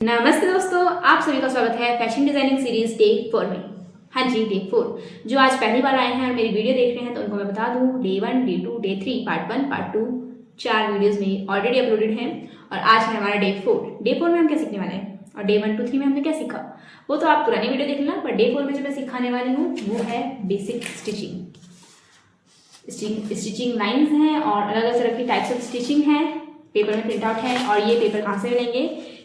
नमस्ते दोस्तों, आप सभी का स्वागत है फैशन डिजाइनिंग सीरीज डे 4 में। हाँ जी, डे 4। जो आज पहली बार आए हैं और मेरी वीडियो देख रहे हैं तो उनको मैं बता दूं, day 1, day 2, day 3, part 1, part 2 4 videos में ऑलरेडी अपलोडेड हैं और आज है हमारा डे 4। डे 4 में हम क्या सीखने वाले हैं और डे 1, 2, 3 में हमने क्या सीखा वो तो आप पुरानी वीडियो देख लेना, पर डे 4 में जो मैं सिखाने वाली हूँ वो है बेसिक स्टिचिंग लाइन्स हैं और अलग अलग तरह की टाइप्स ऑफ स्टिचिंग है। पेपर में प्रिंट आउट है और ये पेपर कहाँ से मिलेंगे?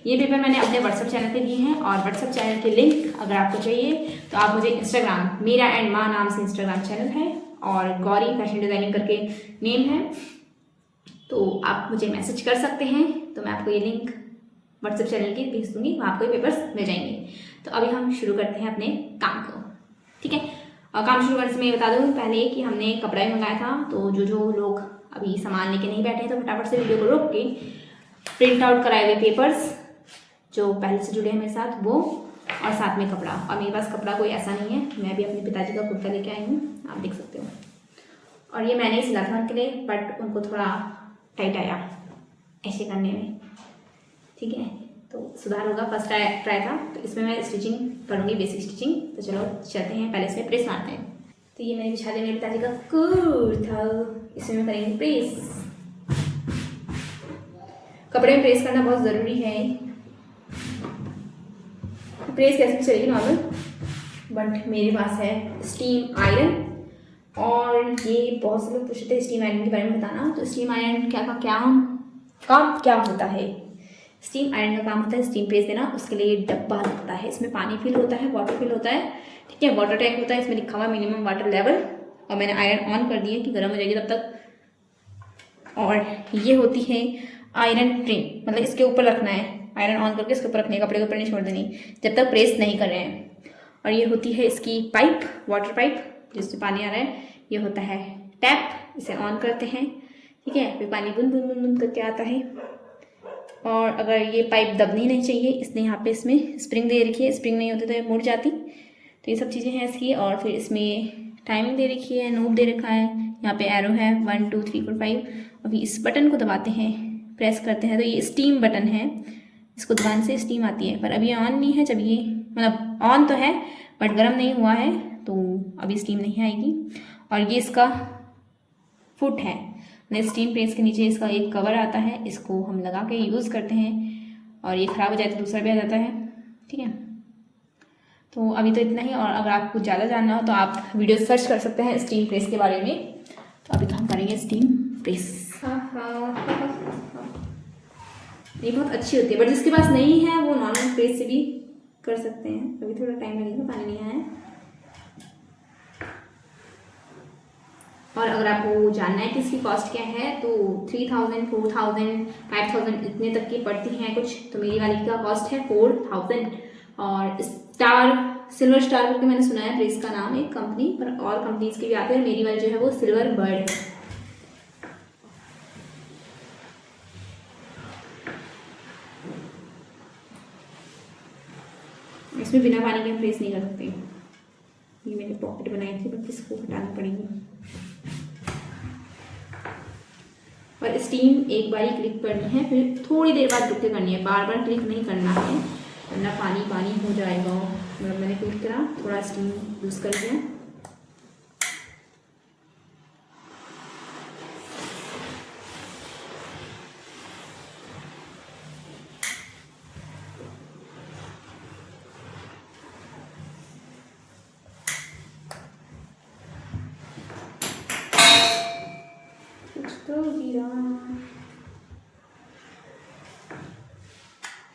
ये पेपर मैंने अपने व्हाट्सअप चैनल पे दिए हैं और व्हाट्सअप चैनल के लिंक अगर आपको चाहिए तो आप मुझे इंस्टाग्राम, मीरा एंड माँ नाम से इंस्टाग्राम चैनल है और गौरी फैशन डिजाइनिंग करके नेम है, तो आप मुझे मैसेज कर सकते हैं। तो मैं आपको ये लिंक व्हाट्सअप चैनल की भेज दूँगी, वहाँ आपको ये पेपर्स मिल जाएंगे। तो अभी हम शुरू करते हैं अपने काम को, ठीक है। और काम शुरू करने से मैं बता दूँ पहले कि हमने कपड़ा भी मंगाया था, तो जो लोग अभी सामान लेके नहीं बैठे हैं तो फटाफट से वीडियो को रोक के प्रिंट आउट कराए हुए पेपर्स जो पहले से जुड़े हैं मेरे साथ वो, और साथ में कपड़ा। और मेरे पास कपड़ा कोई ऐसा नहीं है, मैं भी अपने पिताजी का कुर्ता लेके आई हूँ, आप देख सकते हो। और ये मैंने ही सिला था उनके लिए, बट उनको थोड़ा टाइट आया ऐसे करने में, ठीक है, तो सुधार होगा। फर्स्ट ट्राई था, तो इसमें मैं स्टिचिंग करूँगी, बेसिक स्टिचिंग। तो चलो चलते हैं, पहले इसमें प्रेस मारते हैं। तो ये मैंने बिछा दिया मेरे पिताजी का कुर्ता, इसमें मैं करेंगे प्रेस। कपड़े में प्रेस करना बहुत ज़रूरी है। प्रेस कैसे चलेगी नॉर्मल, बट मेरे पास है स्टीम आयरन। और ये बहुत से लोग पूछते हैं स्टीम आयरन के बारे में बताना, तो स्टीम आयरन काम क्या होता है? स्टीम आयरन का काम होता है स्टीम प्रेस देना। उसके लिए डब्बा लगता है, इसमें पानी फिल होता है, वाटर फिल होता है, ठीक है, वाटर टैंक होता है, इसमें लिखा हुआ मिनिमम वाटर लेवल। और मैंने आयरन ऑन कर दी है कि गर्म हो जाएगी तब तक। और ये होती है आयरन ट्रे, मतलब इसके ऊपर रखना है, आयरन ऑन करके इसके ऊपर रखनी है, कपड़े के ऊपर नहीं छोड़ देनी जब तक प्रेस नहीं कर रहे हैं। और ये होती है इसकी पाइप, वाटर पाइप जिससे पानी आ रहा है। ये होता है टैप, इसे ऑन करते हैं, ठीक है, फिर पानी बूंद बूंद बूंद करके आता है। और अगर ये पाइप दबनी नहीं चाहिए, इसने यहाँ पे इसमें स्प्रिंग दे रखी है, स्प्रिंग नहीं होती तो ये मुड़ जाती। तो ये सब चीज़ें हैं इसकी। और फिर इसमें टाइमिंग दे रखी है, नोब दे रखा है, यहाँ पे एरो है 1 2 3 4 5। अभी इस बटन को दबाते हैं, प्रेस करते हैं तो ये स्टीम बटन है, इसको दबाने से स्टीम आती है। पर अभी ऑन नहीं है, जब ये मतलब ऑन तो है बट गर्म नहीं हुआ है तो अभी स्टीम नहीं आएगी। और ये इसका फुट है, मतलब स्टीम प्रेस के नीचे इसका एक कवर आता है, इसको हम लगा के यूज़ करते हैं और ये ख़राब हो जाए तो दूसरा भी आ जाता है, ठीक है। तो अभी तो इतना ही, और अगर आपको ज़्यादा जानना हो तो आप वीडियो सर्च कर सकते हैं स्टीम प्रेस के बारे में। तो अभी तो हम करेंगे स्टीम प्रेस। ये बहुत अच्छी होती है, बट जिसके पास नहीं है वो नॉर्मल प्रेस से भी कर सकते हैं। अभी थोड़ा टाइम लगेगा, पानी नहीं आया। और अगर आपको जानना है कि इसकी कॉस्ट क्या है तो 3000, 4000, 5000 इतने तक की पड़ती हैं कुछ। तो मेरी वाली का कॉस्ट है 4000। और सिल्वर स्टार करके मैंने सुना है प्रेस का नाम, एक कंपनी, पर और कंपनीज के भी आते हैं। मेरी वाली जो है वो सिल्वर बर्ड है। इसमें बिना पानी के हम प्रेस नहीं कर सकते। ये मैंने पॉकेट बनाई थी, बट इसको हटानी पड़ेगी। और स्टीम एक बार ही क्लिक करनी है, फिर थोड़ी देर बाद रुक के करनी है, बार बार क्लिक नहीं करना है वरना पानी पानी हो जाएगा। मतलब मैंने क्लिक करा, थोड़ा स्टीम यूज़ कर दिया।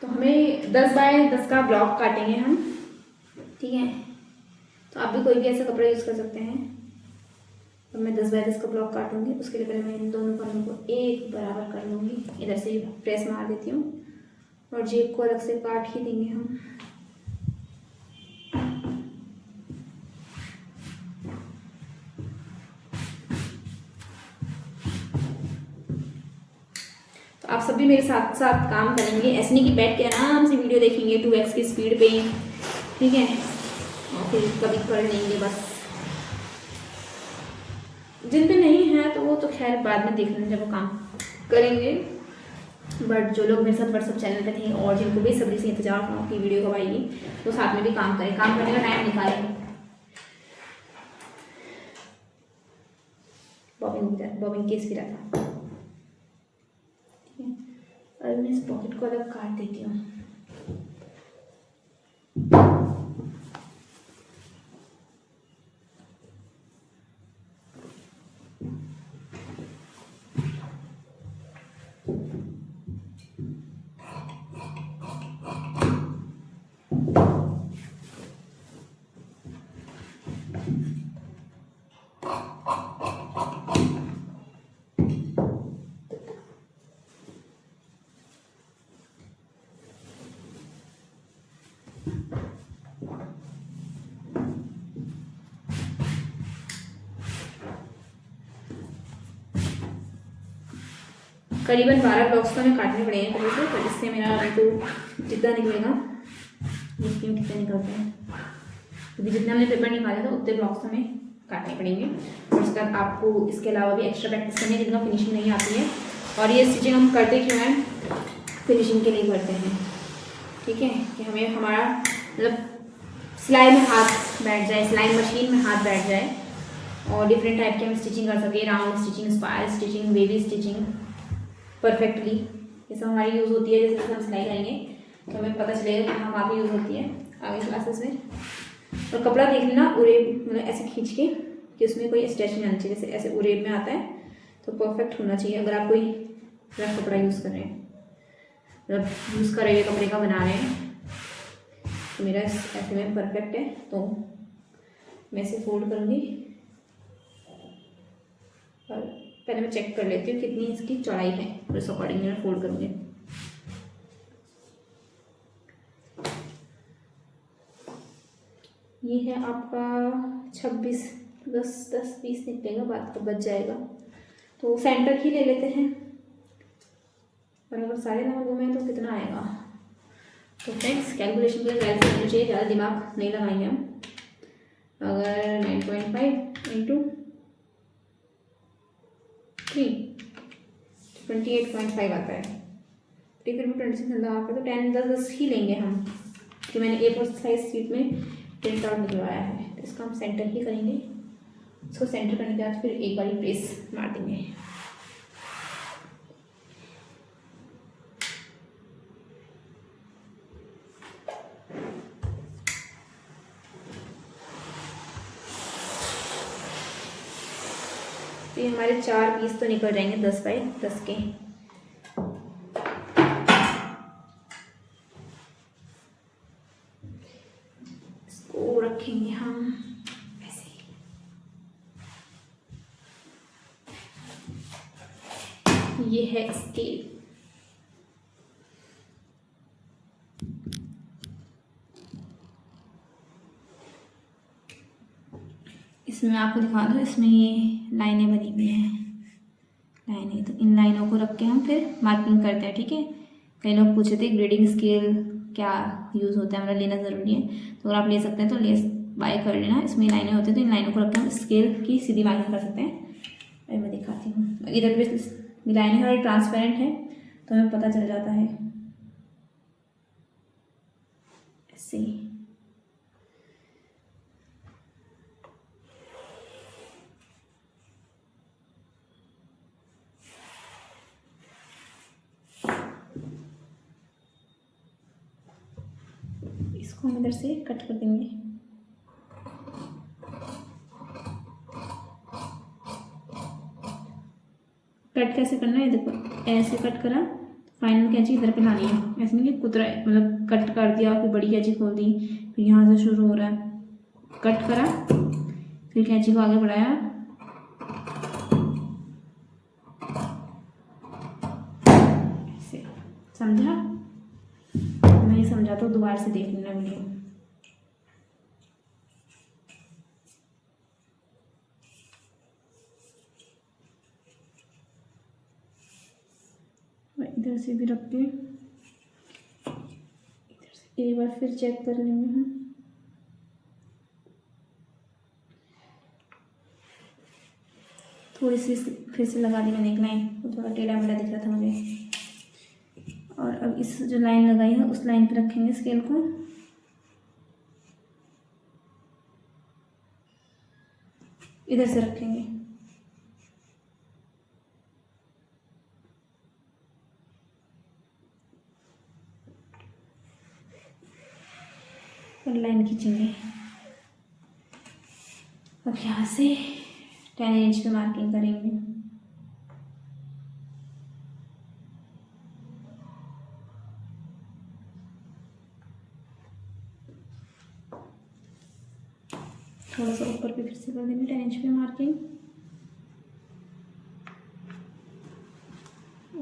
तो हमें 10 बाय 10 का ब्लॉक काटेंगे हम, ठीक है। तो आप भी कोई भी ऐसा कपड़ा यूज़ कर सकते हैं। तो मैं 10 बाय 10 का ब्लॉक काटूंगी। उसके लिए पहले मैं इन दोनों पन्नों को एक बराबर कर लूँगी, इधर से प्रेस मार देती हूँ और जेब को अलग से काट ही देंगे हम। आप सब भी मेरे साथ साथ काम करेंगे, ऐसे नहीं कि बैठ के आराम से वीडियो देखेंगे 2x की स्पीड पे, ठीक है, और फिर कभी पढ़ लेंगे बस। जिन पे नहीं है तो वो तो खैर बाद में देख लेंगे जब वो काम करेंगे। बट जो लोग मेरे साथ व्हाट्सअप चैनल पे थे और जिनको भी सब्री से इंतजार था कि वीडियो कब आएगी, तो साथ में भी काम करें, काम करने का टाइम निकालें। बॉबिंग केस भी रहा था, ठीक है। अब मैं इस पॉकेट को अलग काट देती हूँ। करीबन 12 ब्लॉक्स तो हमें काटने पड़ेंगे पहले से, तो इससे मेरा तो जितना निकलेगा, देखती हूँ कितने निकलते हैं, क्योंकि जितने हमने पेपर निकाला था उतने ब्लॉक्स हमें काटने पड़ेंगे। और उसके बाद आपको इसके अलावा भी एक्स्ट्रा प्रैक्टिस करनी है, जितना फिनिशिंग नहीं आती है। और ये स्टिचिंग हम करते क्यों हैं, फिनिशिंग के लिए करते हैं, ठीक है, कि हमें हमारा मतलब सिलाई में हाथ बैठ जाए, सिलाई मशीन में हाथ बैठ जाए और डिफरेंट टाइप की हम स्टिचिंग कर सकें, round stitching, spiral stitching, baby stitching perfectly. ये सब हमारी यूज़ होती है, जैसे हम सिलाई करेंगे तो हमें पता चलेगा कि हाँ वहाँ पे यूज़ होती है आगे क्लासेस में। और कपड़ा देख लेना उरेब, मतलब ऐसे खींच के कि उसमें कोई स्ट्रेच नहीं आना चाहिए, जैसे ऐसे उरेब में आता है तो परफेक्ट होना चाहिए। अगर आप कोई रफ कपड़ा यूज़ कर रहे हैं, मतलब यूज़ कर रहे हुए कपड़े का बना रहे हैं, तो मेरा ऐसे में परफेक्ट है। तो मैं इसे फोल्ड करूँगी और पहले मैं चेक कर लेती हूँ कितनी इसकी चौड़ाई है, और उस अकॉर्डिंग मैं फोल्ड करूँगी। ये है आपका 26, 10-20 निकलेगा, बात तो बच जाएगा। तो सेंटर ही ले लेते हैं, और अगर सारे नंबर घूमे तो कितना आएगा। तो फ्रेंड्स कैलकुलेशन के लिए होना चाहिए, ज़्यादा दिमाग नहीं लगाएंगे हम। अगर 9.5 इंटू 3 28.5 आता है, फिर भी 26 हाफ है, तो 10 ही लेंगे हम, कि मैंने A4 साइज शीट में प्रिंट आउट निकलवाया है। तो इसका हम सेंटर ही करेंगे, इसको सेंटर करने के बाद फिर एक बार प्रेस मार देंगे। तो ये हमारे 4 पीस तो निकल जाएंगे 10 बाई 10 के। इसको रखेंगे हम ऐसे ही। ये है स्केल, इसमें आपको दिखा दूँ, इसमें ये लाइनें बनी हुई हैं, लाइनें, तो इन लाइनों को रख के हम फिर मार्किंग करते हैं, ठीक है। कई लोग पूछे थे ग्रेडिंग स्केल क्या यूज़ होता है, हमारा लेना ज़रूरी है, तो अगर आप ले सकते हैं तो ले बाय कर लेना। इसमें लाइनें होती हैं, तो इन लाइनों को रख के हम स्केल की सीधी मार्किंग कर सकते हैं। मैं दिखाती हूँ, इधर भी लाइनें हमारी ट्रांसपेरेंट है तो हमें पता चल जाता है ऐसे ही। इसको हम इधर से कट कर देंगे। कट कैसे करना है, देखो ऐसे कट करा, फाइनल कैंची इधर पे लानी है, ऐसे नहीं कि कुतरा मतलब कट कर दिया फिर बड़ी कैंची खोल दी, फिर यहाँ से शुरू हो रहा है, कट करा फिर कैंची को आगे बढ़ाया, ऐसे, समझा। मैं ये समझाता हूँ, दोबारा से देख लेना वीडियो। इधर से भी रख के इधर से एक बार फिर चेक कर लेंगे हम। थोड़ी सी फिर से लगा दी मैंने एक लाइन, वो थोड़ा टेढ़ा मेढ़ा दिख रहा था मुझे। और अब इस जो लाइन लगाई है उस लाइन पे रखेंगे स्केल को। इधर से रखेंगे। और लाइन खींचेंगे। अब यहाँ से 10 इंच पे मार्किंग करेंगे। थोड़ा सा ऊपर पे फिर से कर देंगे 10 इंच पे मार्किंग।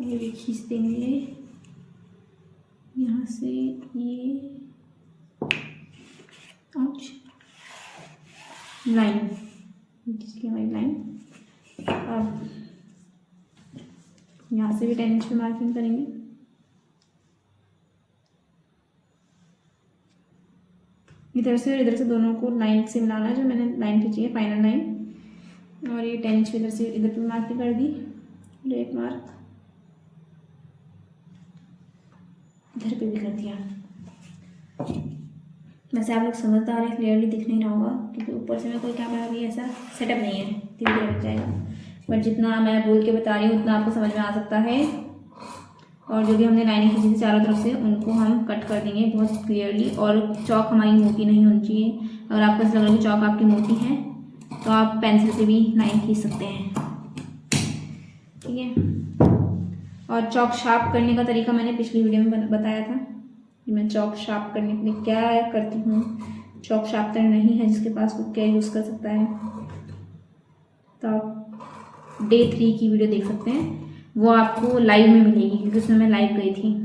ये भी खींच देंगे यहाँ से ये लाइन, जिसकी हमारी लाइन। अब यहाँ से भी 10 इंच पे मार्किंग करेंगे। इधर से और इधर से दोनों को लाइन से मिलाना है, जो मैंने लाइन खींची है फाइनल लाइन। और ये 10 इंच इधर से इधर पे मार्किंग कर दी, रेड मार्क इधर पे भी कर दिया। वैसे आप लोग समझदार हैं, क्लियरली दिख नहीं रहा होगा क्योंकि ऊपर से मैं कोई कैमरा भी ऐसा सेटअप नहीं है, धीरे धीरे बन जाएगा। बट जितना मैं बोल के बता रही हूँ उतना आपको समझ में आ सकता है। और जो भी हमने लाइनिंग खींची थी चारों तरफ से उनको हम कट कर देंगे बहुत क्लियरली। और चौक हमारी मोटी नहीं होनी चाहिए। अगर आपको ऐसा लग रहा है कि चौक आपकी मोटी है तो आप पेंसिल से भी लाइन खींच सकते हैं, ठीक है। और चौक शार्प करने का तरीका मैंने पिछली वीडियो में बताया था कि मैं चौक शार्प करने के लिए क्या करती हूँ। चौक शार्पनर नहीं है जिसके पास वो क्या यूज़ कर सकता है, तो आप डे 3 की वीडियो देख सकते हैं, वो आपको लाइव में मिलेगी क्योंकि उसमें मैं लाइव गई थी।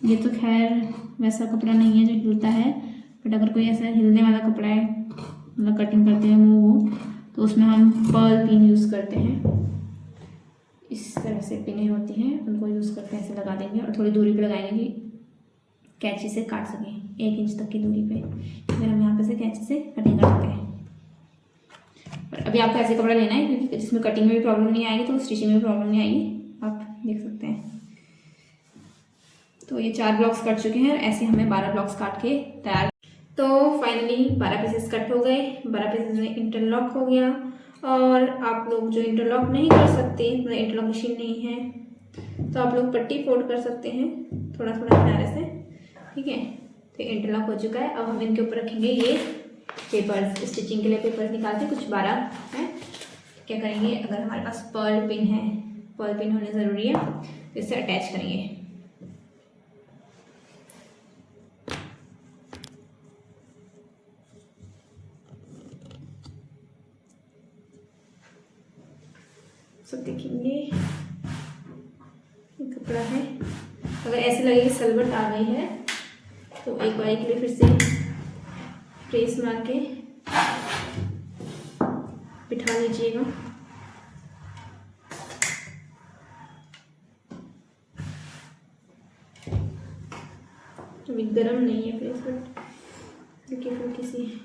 ये तो खैर वैसा कपड़ा नहीं है जो हिलता है, बट अगर कोई ऐसा हिलने वाला कपड़ा है, मतलब कटिंग करते हैं वो, तो उसमें हम पर्ल पिन यूज़ करते हैं। इस तरह से पिनें होती हैं, उनको यूज़ करते हैं, ऐसे लगा देंगे और थोड़ी दूरी पे लगाएंगे कि कैंची से काट सकें 1 इंच तक की दूरी पे। फिर हम यहाँ पे से कैंची से कटिंग कर सकते हैं। पर अभी आपको ऐसे कपड़ा लेना है क्योंकि जिसमें कटिंग में भी प्रॉब्लम नहीं आएगी तो स्टिचिंग में भी प्रॉब्लम नहीं आएगी, आप देख सकते हैं। तो ये 4 ब्लॉक्स कट चुके हैं, ऐसे हमें 12 ब्लॉक्स काट के तैयार। तो फाइनली 12 पीसेस कट हो गए, 12 पीसेस में इंटरलॉक हो गया। और आप लोग जो इंटरलॉक नहीं कर सकते, मतलब इंटरलॉक मशीन नहीं है, तो आप लोग पट्टी फोल्ड कर सकते हैं थोड़ा थोड़ा किनारे से, ठीक है। तो इंटरलॉक हो चुका है। अब हम इनके ऊपर रखेंगे ये पेपर्स, स्टिचिंग के लिए पेपर्स निकालते कुछ 12 हैं। क्या करेंगे, अगर हमारे पास पर्ल पिन है, पर्ल पिन होने ज़रूरी है, तो इससे अटैच करेंगे। सब देखेंगे ये कपड़ा है, अगर ऐसे लगे कि सलवट आ गई है तो एक बार के लिए फिर से प्रेस मार के बिठा लीजिएगा। अभी गर्म नहीं है प्रेस, बट हल्की फुल्की सी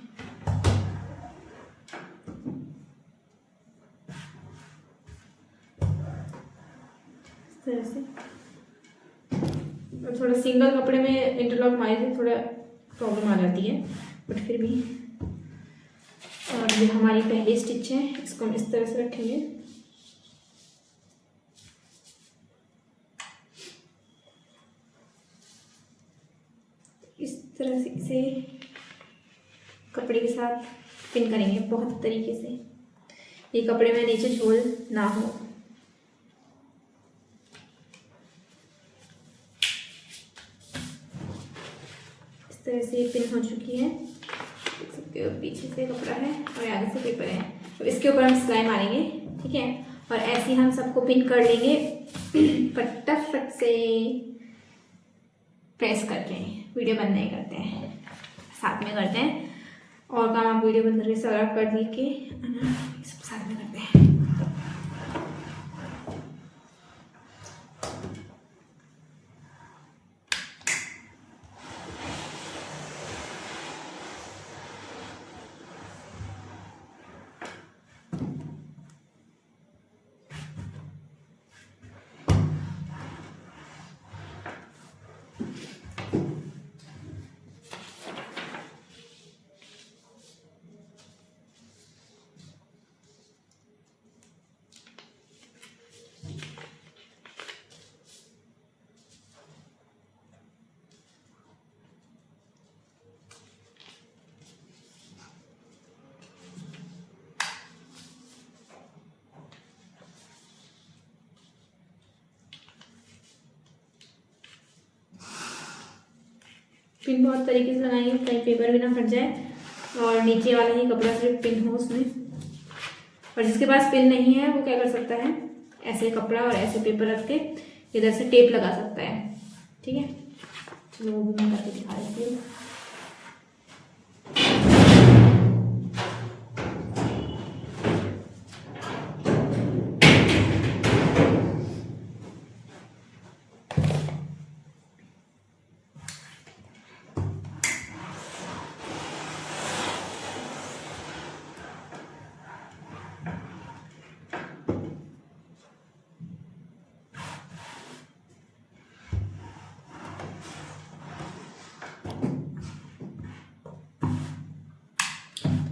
तरह से। और थोड़ा सिंगल कपड़े में इंटरलॉक मारे से थोड़ा प्रॉब्लम आ जाती है, बट फिर भी। और ये हमारी पहली स्टिच है, इसको हम इस तरह से रखेंगे। इस तरह से इसे कपड़े के साथ पिन करेंगे बहुत तरीके से, ये कपड़े में नीचे झोल ना हो। तरह से पिन हो चुकी है, देख सकते हो। पीछे से कपड़ा है और आगे से पेपर है। अब इसके ऊपर हम सिलाई मारेंगे, ठीक है। और ऐसे ही हम सबको पिन कर लेंगे फटाफट से प्रेस करके। वीडियो बंद नहीं करते हैं, साथ में करते हैं। और काम आप वीडियो बंद करके सलट कर दी के सब साथ में करते हैं। पिन बहुत तरीके से लगाएंगे, कहीं पेपर भी ना फट जाए और नीचे वाला ही कपड़ा सिर्फ पिन हो उसमें। और जिसके पास पिन नहीं है वो क्या कर सकता है, ऐसे कपड़ा और ऐसे पेपर रख के इधर से टेप लगा सकता है, ठीक है। चलो वो भी मैं करके दिखा देती हूँ।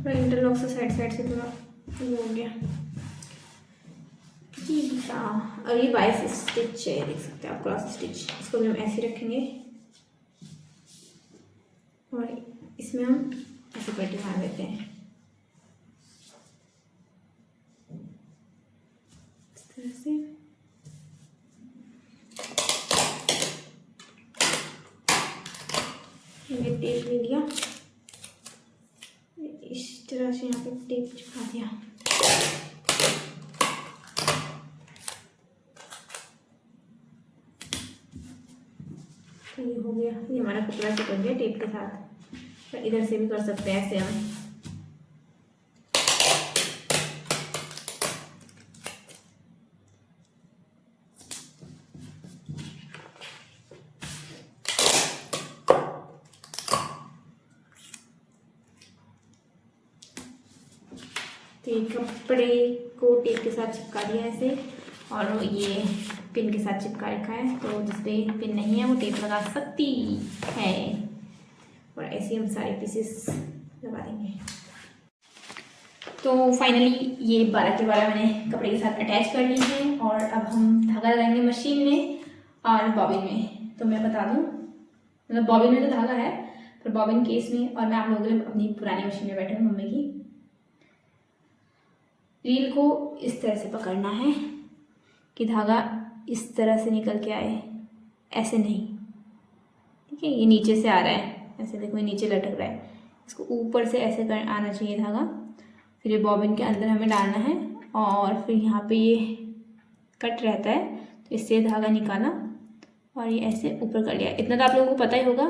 इंटरलॉक से साइड से थोड़ा वो हो गया जी। हाँ, और ये 22 स्टिच है, देख सकते हैं आप, क्रॉस स्टिच। इसको भी हम ऐसे रखेंगे और इसमें हम ऐसे पट्टी मार देते हैं इस तरह से। ये टेप ले लिया, इस तरह से यहाँ पे टेप चिपका दिया। तो ये हो गया, ये हमारा कपड़ा चिपक गया टेप के साथ। तो इधर से भी कर सकते हैं ऐसे हम। तो ये कपड़े को टेप के साथ चिपका दिया ऐसे, और ये पिन के साथ चिपका रखा है। तो जिसपे पिन नहीं है वो टेप लगा सकती है। और ऐसे हम सारे पीसेस लगा देंगे। तो फाइनली ये 12 के 12 मैंने कपड़े के साथ अटैच कर ली है। और अब हम धागा लगाएंगे मशीन में और बॉबिन में। तो मैं बता दूँ, मतलब बॉबिन में तो धागा है, पर बॉबिन केस में। और मैं आप लोगों के लिए अपनी पुरानी मशीन में बैठे हूँ, मम्मी की। रील को इस तरह से पकड़ना है कि धागा इस तरह से निकल के आए, ऐसे नहीं, ठीक है। ये नीचे से आ रहा है, ऐसे देखो, ये नीचे लटक रहा है। इसको ऊपर से ऐसे कर आना चाहिए धागा। फिर ये बॉबिन के अंदर हमें डालना है और फिर यहाँ पे ये कट रहता है, तो इससे धागा निकाला और ये ऐसे ऊपर कर लिया। इतना तो आप लोगों को पता ही होगा,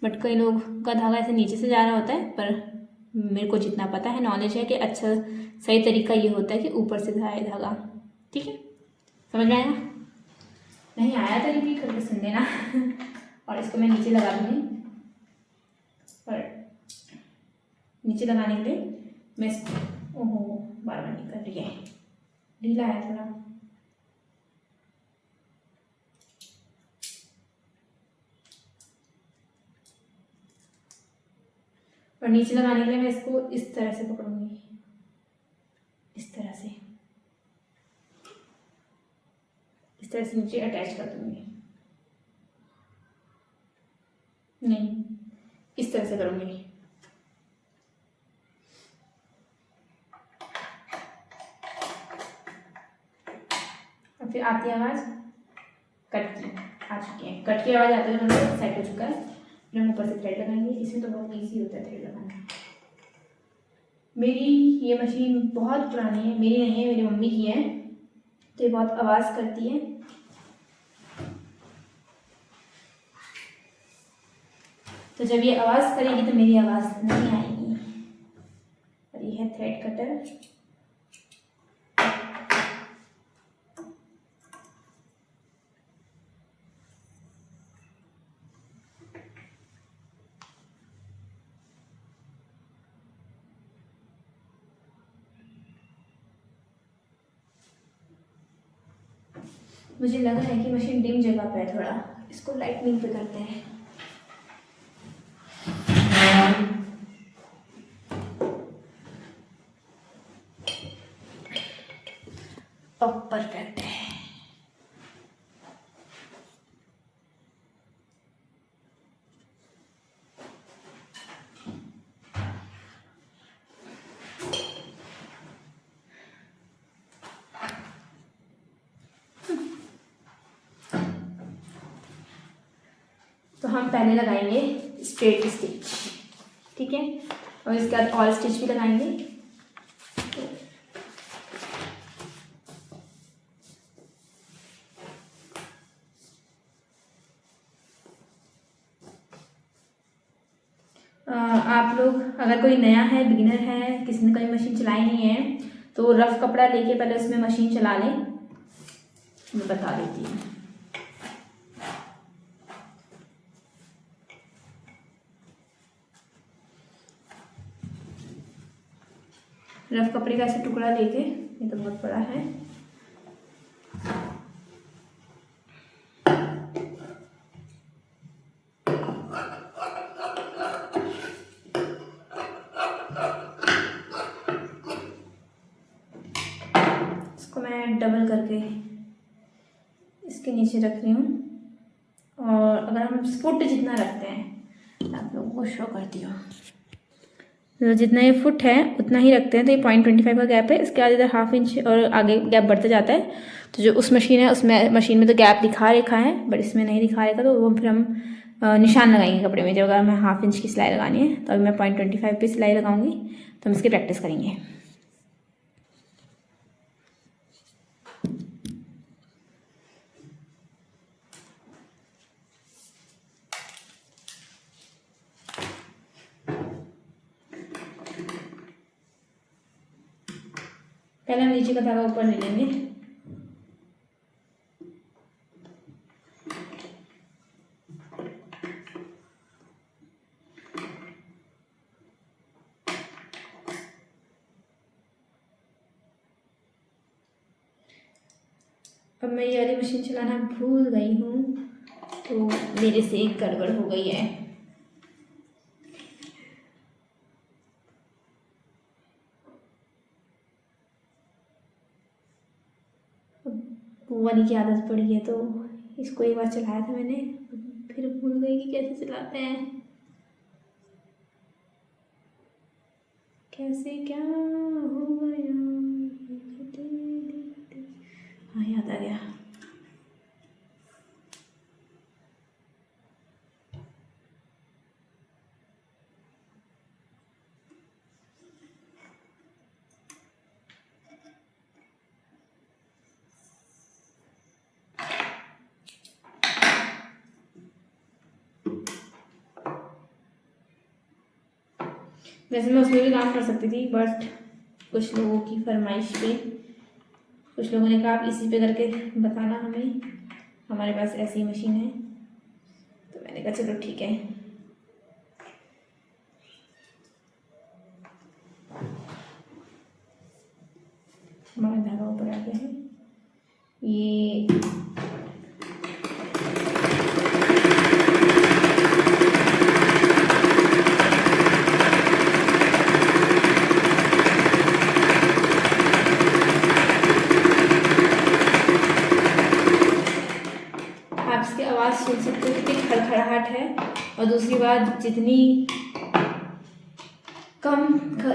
बट कई लोग का धागा ऐसे नीचे से जा रहा होता है। पर मेरे को जितना पता है, नॉलेज है, कि अच्छा सही तरीका ये होता है कि ऊपर से जाए धागा, ठीक है। समझ में आया? नहीं आया तो रिपीट करके सुन लेना। और इसको मैं नीचे लगा दूँगी। और नीचे लगाने के लिए मैं इसको, ओहो, बार नहीं कर रही है, ढीला है थोड़ा। और नीचे लगाने के लिए मैं इसको इस तरह से पकड़ूंगी, इस तरह से नीचे अटैच कर दूंगी। नहीं, इस तरह से करूंगी। और फिर आती है आवाज कट की, आ चुकी है। कट की आवाज आती है, मतलब साइड हो चुका है। फिर हम ऊपर से थ्रेड लगाएंगे। इसमें तो बहुत ईजी होता है थ्रेड लगाना। मेरी ये मशीन बहुत पुरानी है, मेरी नहीं है, मेरी मम्मी की है, तो ये बहुत आवाज़ करती है। तो जब ये आवाज़ करेगी तो मेरी आवाज़ नहीं आएगी। और ये है थ्रेड कटर। मुझे लगा है कि मशीन डिम जगह पे है, थोड़ा इसको लाइटनिंग पे करते हैं। अब परफेक्ट है। तो हम पहले लगाएंगे स्ट्रेट स्टिच, ठीक है, और इसके बाद ऑल स्टिच भी लगाएंगे। आप लोग अगर कोई नया है, बिगिनर है, किसी ने कोई मशीन चलाई नहीं है, तो रफ कपड़ा लेके पहले उसमें मशीन चला लें। मैं बता देती हूँ। रफ कपड़े का ऐसे टुकड़ा लेके, ये तो बहुत बड़ा है, इसको मैं डबल करके इसके नीचे रख रही हूँ। और अगर हम फुट जितना रखते हैं, आप लोगों को शो करती हूँ, तो जितना ये फुट है उतना ही रखते हैं। तो ये 0.25 का गैप है, इसके बाद इधर 1/2 इंच और आगे गैप बढ़ता जाता है। तो जो उस मशीन है, उसमें मशीन में तो गैप दिखा रखा है, बट इसमें नहीं दिखा रखा, तो वो फिर हम निशान लगाएंगे कपड़े में। जब अगर हमें 1/2 इंच की सिलाई लगानी है, तो अभी मैं 0.25 पे सिलाई लगाऊंगी, तो हम इसकी प्रैक्टिस करेंगे। पहले हम नीचे का धागा ऊपर ले लेंगे। अब मैं ये वाली मशीन चलाना भूल गई हूँ, तो मेरे से एक गड़बड़ हो गई है। वो वाली की आदत पड़ी है, तो इसको एक बार चलाया था मैंने, फिर भूल गई कि कैसे चलाते हैं, कैसे क्या हो गया। हाँ, याद आ गया। वैसे मैं उसमें भी काम कर सकती थी, बट कुछ लोगों की फरमाइश पे कुछ लोगों ने कहा आप इसी पे करके बताना हमें, हमारे पास ऐसी मशीन है, तो मैंने कहा चलो ठीक है। हमारा धागा ऊपर आ गया है। ये आवाज़ सुन सकते हो कितनी खड़खड़ाहट है। और दूसरी बात, जितनी कम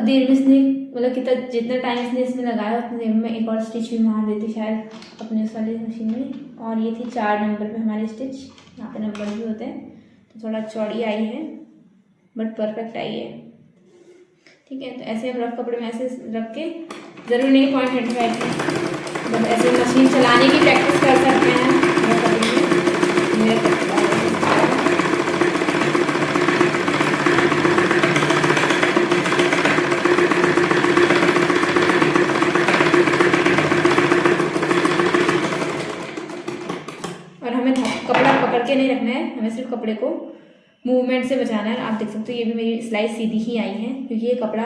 देर में इसने, मतलब कितना जितना टाइम इसने इसमें लगाया उतनी देर में एक और स्टिच भी मार देती शायद अपने उस वाली मशीन में। और ये थी 4 नंबर पे हमारी स्टिच, यहाँ पे नंबर भी होते हैं, तो थोड़ा चौड़ी आई है बट परफेक्ट आई है। ठीक है, तो ऐसे हम रफ कपड़े में ऐसे रख के, ज़रूरी नहीं 0.25 में, बस ऐसे मशीन चलाने की प्रैक्टिस कर सकते हैं रफ कपड़े में। मेरा कपड़ा और हमें कपड़ा पकड़ के नहीं रखना है, हमें सिर्फ कपड़े को मूवमेंट से बचाना है। आप देख सकते हो ये भी मेरी सिलाई सीधी ही आई है, क्योंकि ये कपड़ा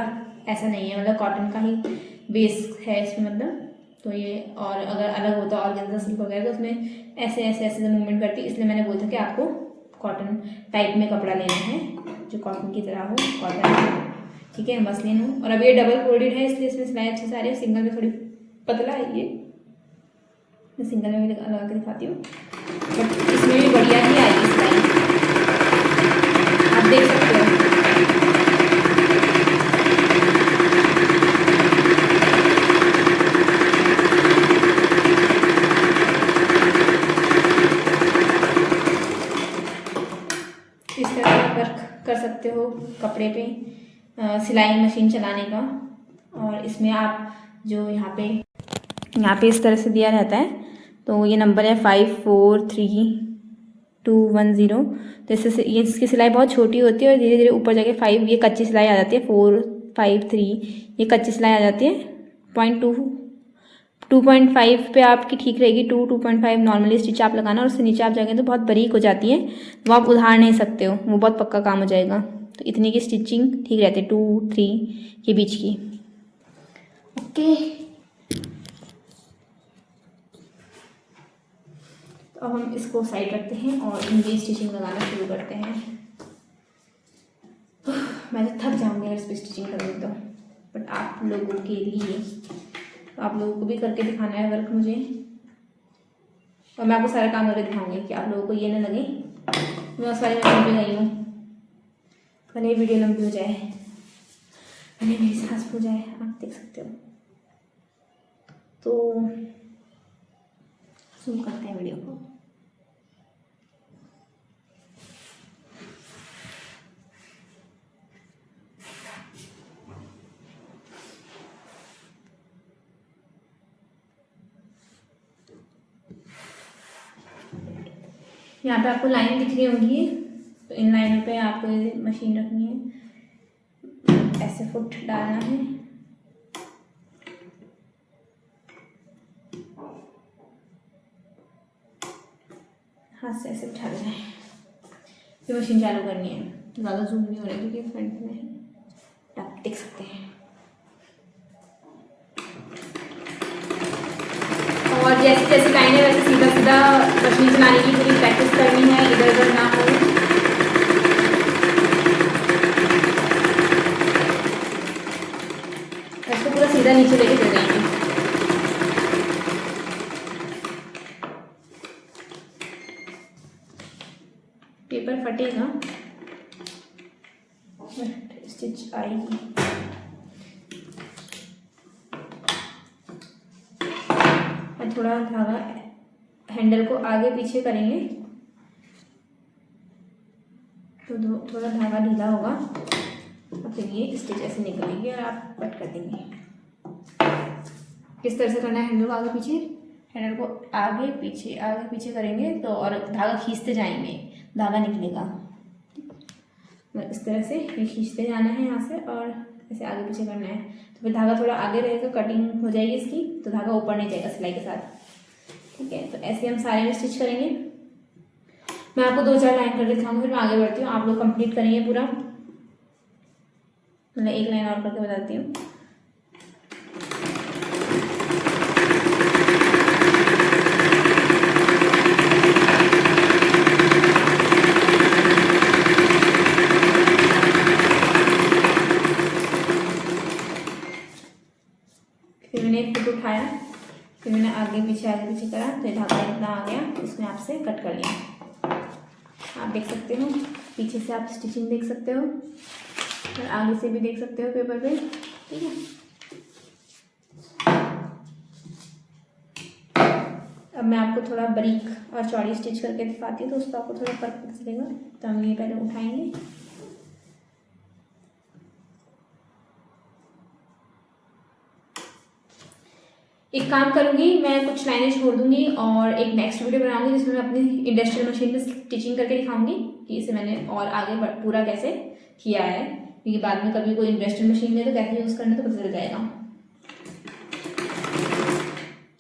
ऐसा नहीं है, मतलब कॉटन का ही बेस है इसमें, मतलब तो ये, और अगर अलग होता ऑर्गेन्जा सिल्क वगैरह तो उसमें ऐसे ऐसे ऐसे मूवमेंट करती, इसलिए मैंने बोला था कि आपको कॉटन टाइप में कपड़ा लेना है जो कॉटन की तरह हो, कॉटन, ठीक है, मसलिन हो। और अब ये डबल फोल्डेड है इसलिए इसमें सिलाई अच्छे से आ रही है। सिंगल में थोड़ी पतला है ये, मैं सिंगल में भी लगा के दिखाती हूँ, बट इसमें भी बढ़िया ही आएगी सिलाई, आप देख सकते हो। इस तरह से वर्क कर सकते हो कपड़े पे सिलाई मशीन चलाने का। और इसमें आप जो यहाँ पे इस तरह से दिया रहता है, तो ये नंबर है 543210। तो इससे ये इसकी सिलाई बहुत छोटी होती है और धीरे धीरे ऊपर जाके 5 ये कच्ची सिलाई आ जाती है, 453 ये कच्ची सिलाई आ जाती है। 2.5 पे आपकी ठीक रहेगी, 2.5 नॉर्मली स्टिच आप लगाना, और उससे नीचे आप जाएंगे तो बहुत बारीक हो जाती है, वो आप उधार नहीं सकते हो, वो बहुत पक्का काम हो जाएगा। तो इतनी की स्टिचिंग ठीक रहती है 2-3 के बीच की। ओके, तो अब हम इसको साइड रखते हैं और इनकी स्टिचिंग लगाना शुरू करते हैं। मैं तो थक जाऊँगी अगर इस पर स्टिचिंग करूँगी तो, बट आप लोगों के लिए, तो आप लोगों को भी करके दिखाना है वर्क मुझे, और मैं आपको सारा काम करके दिखाऊंगी कि आप लोगों को ये ना लगे मैं उस वाली मशीन पे गई हूँ। भले वीडियो लंबी हो जाए, भले मेरी सांस हो जाए, आप देख सकते हो। तो जूम करते हैं वीडियो को। यहाँ पे आपको लाइन दिख रही होंगी, तो इन लाइनों पे आपको ये मशीन रखनी है, ऐसे फुट डालना है, हाथ से ऐसे उठा देना है, फिर मशीन चालू करनी है। ज़्यादा जूम नहीं हो रहा है क्योंकि फ्रंट में है, आप देख सकते हैं। और जैसे जैसे लाइनें वैसे सीधा सीधा मशीन चलाने की पूरी प्रैक्टिस करनी है, इधर उधर ना हो। इसको पूरा सीधा नीचे लेके चल जाएंगे। पेपर फटेगा बट स्टिच आएगी। थोड़ा धागा हैंडल को आगे पीछे करेंगे तो थोड़ा धागा ढीला होगा, और फिर ये स्टिच ऐसे निकलेगी और आप कट कर देंगे। किस तरह से करना है हैंडल को आगे पीछे, हैंडल को आगे पीछे करेंगे तो, और धागा खींचते जाएंगे, धागा निकलेगा। इस तरह से ये खींचते जाना है यहाँ से, और ऐसे आगे पीछे करना है, तो फिर धागा थोड़ा आगे रहेगा, कटिंग हो जाएगी इसकी, तो धागा ऊपर नहीं जाएगा सिलाई के साथ। ठीक है, तो ऐसे हम सारे में स्टिच करेंगे। मैं आपको 2-4 लाइन करके दिखाऊंगी, फिर मैं आगे बढ़ती हूँ, आप लोग कंप्लीट करेंगे पूरा। मैं एक लाइन और करके बताती हूँ। फिर मैंने एक फुट उठाया, फिर मैंने आगे पीछे करा, तो ये धागा इतना आ गया, इसमें आपसे कट कर लिया। आप देख सकते हो, पीछे से आप स्टिचिंग देख सकते हो और आगे से भी देख सकते हो पेपर पे। ठीक है, अब अब मैं आपको थोड़ा बारीक और चौड़ी स्टिच करके दिखाती हूँ, तो उसका आपको थोड़ा फर्क पता चलेगा। तो हम ये पहले उठाएंगे, एक काम करूँगी मैं, कुछ लाइनें छोड़ दूँगी और एक नेक्स्ट वीडियो बनाऊँगी जिसमें मैं अपनी इंडस्ट्रियल मशीन में स्टिचिंग करके दिखाऊँगी कि इसे मैंने और आगे पूरा कैसे किया है, क्योंकि बाद में कभी कोई इंडस्ट्रियल मशीन में तो कैसे यूज़ करना तो पता चल जाएगा।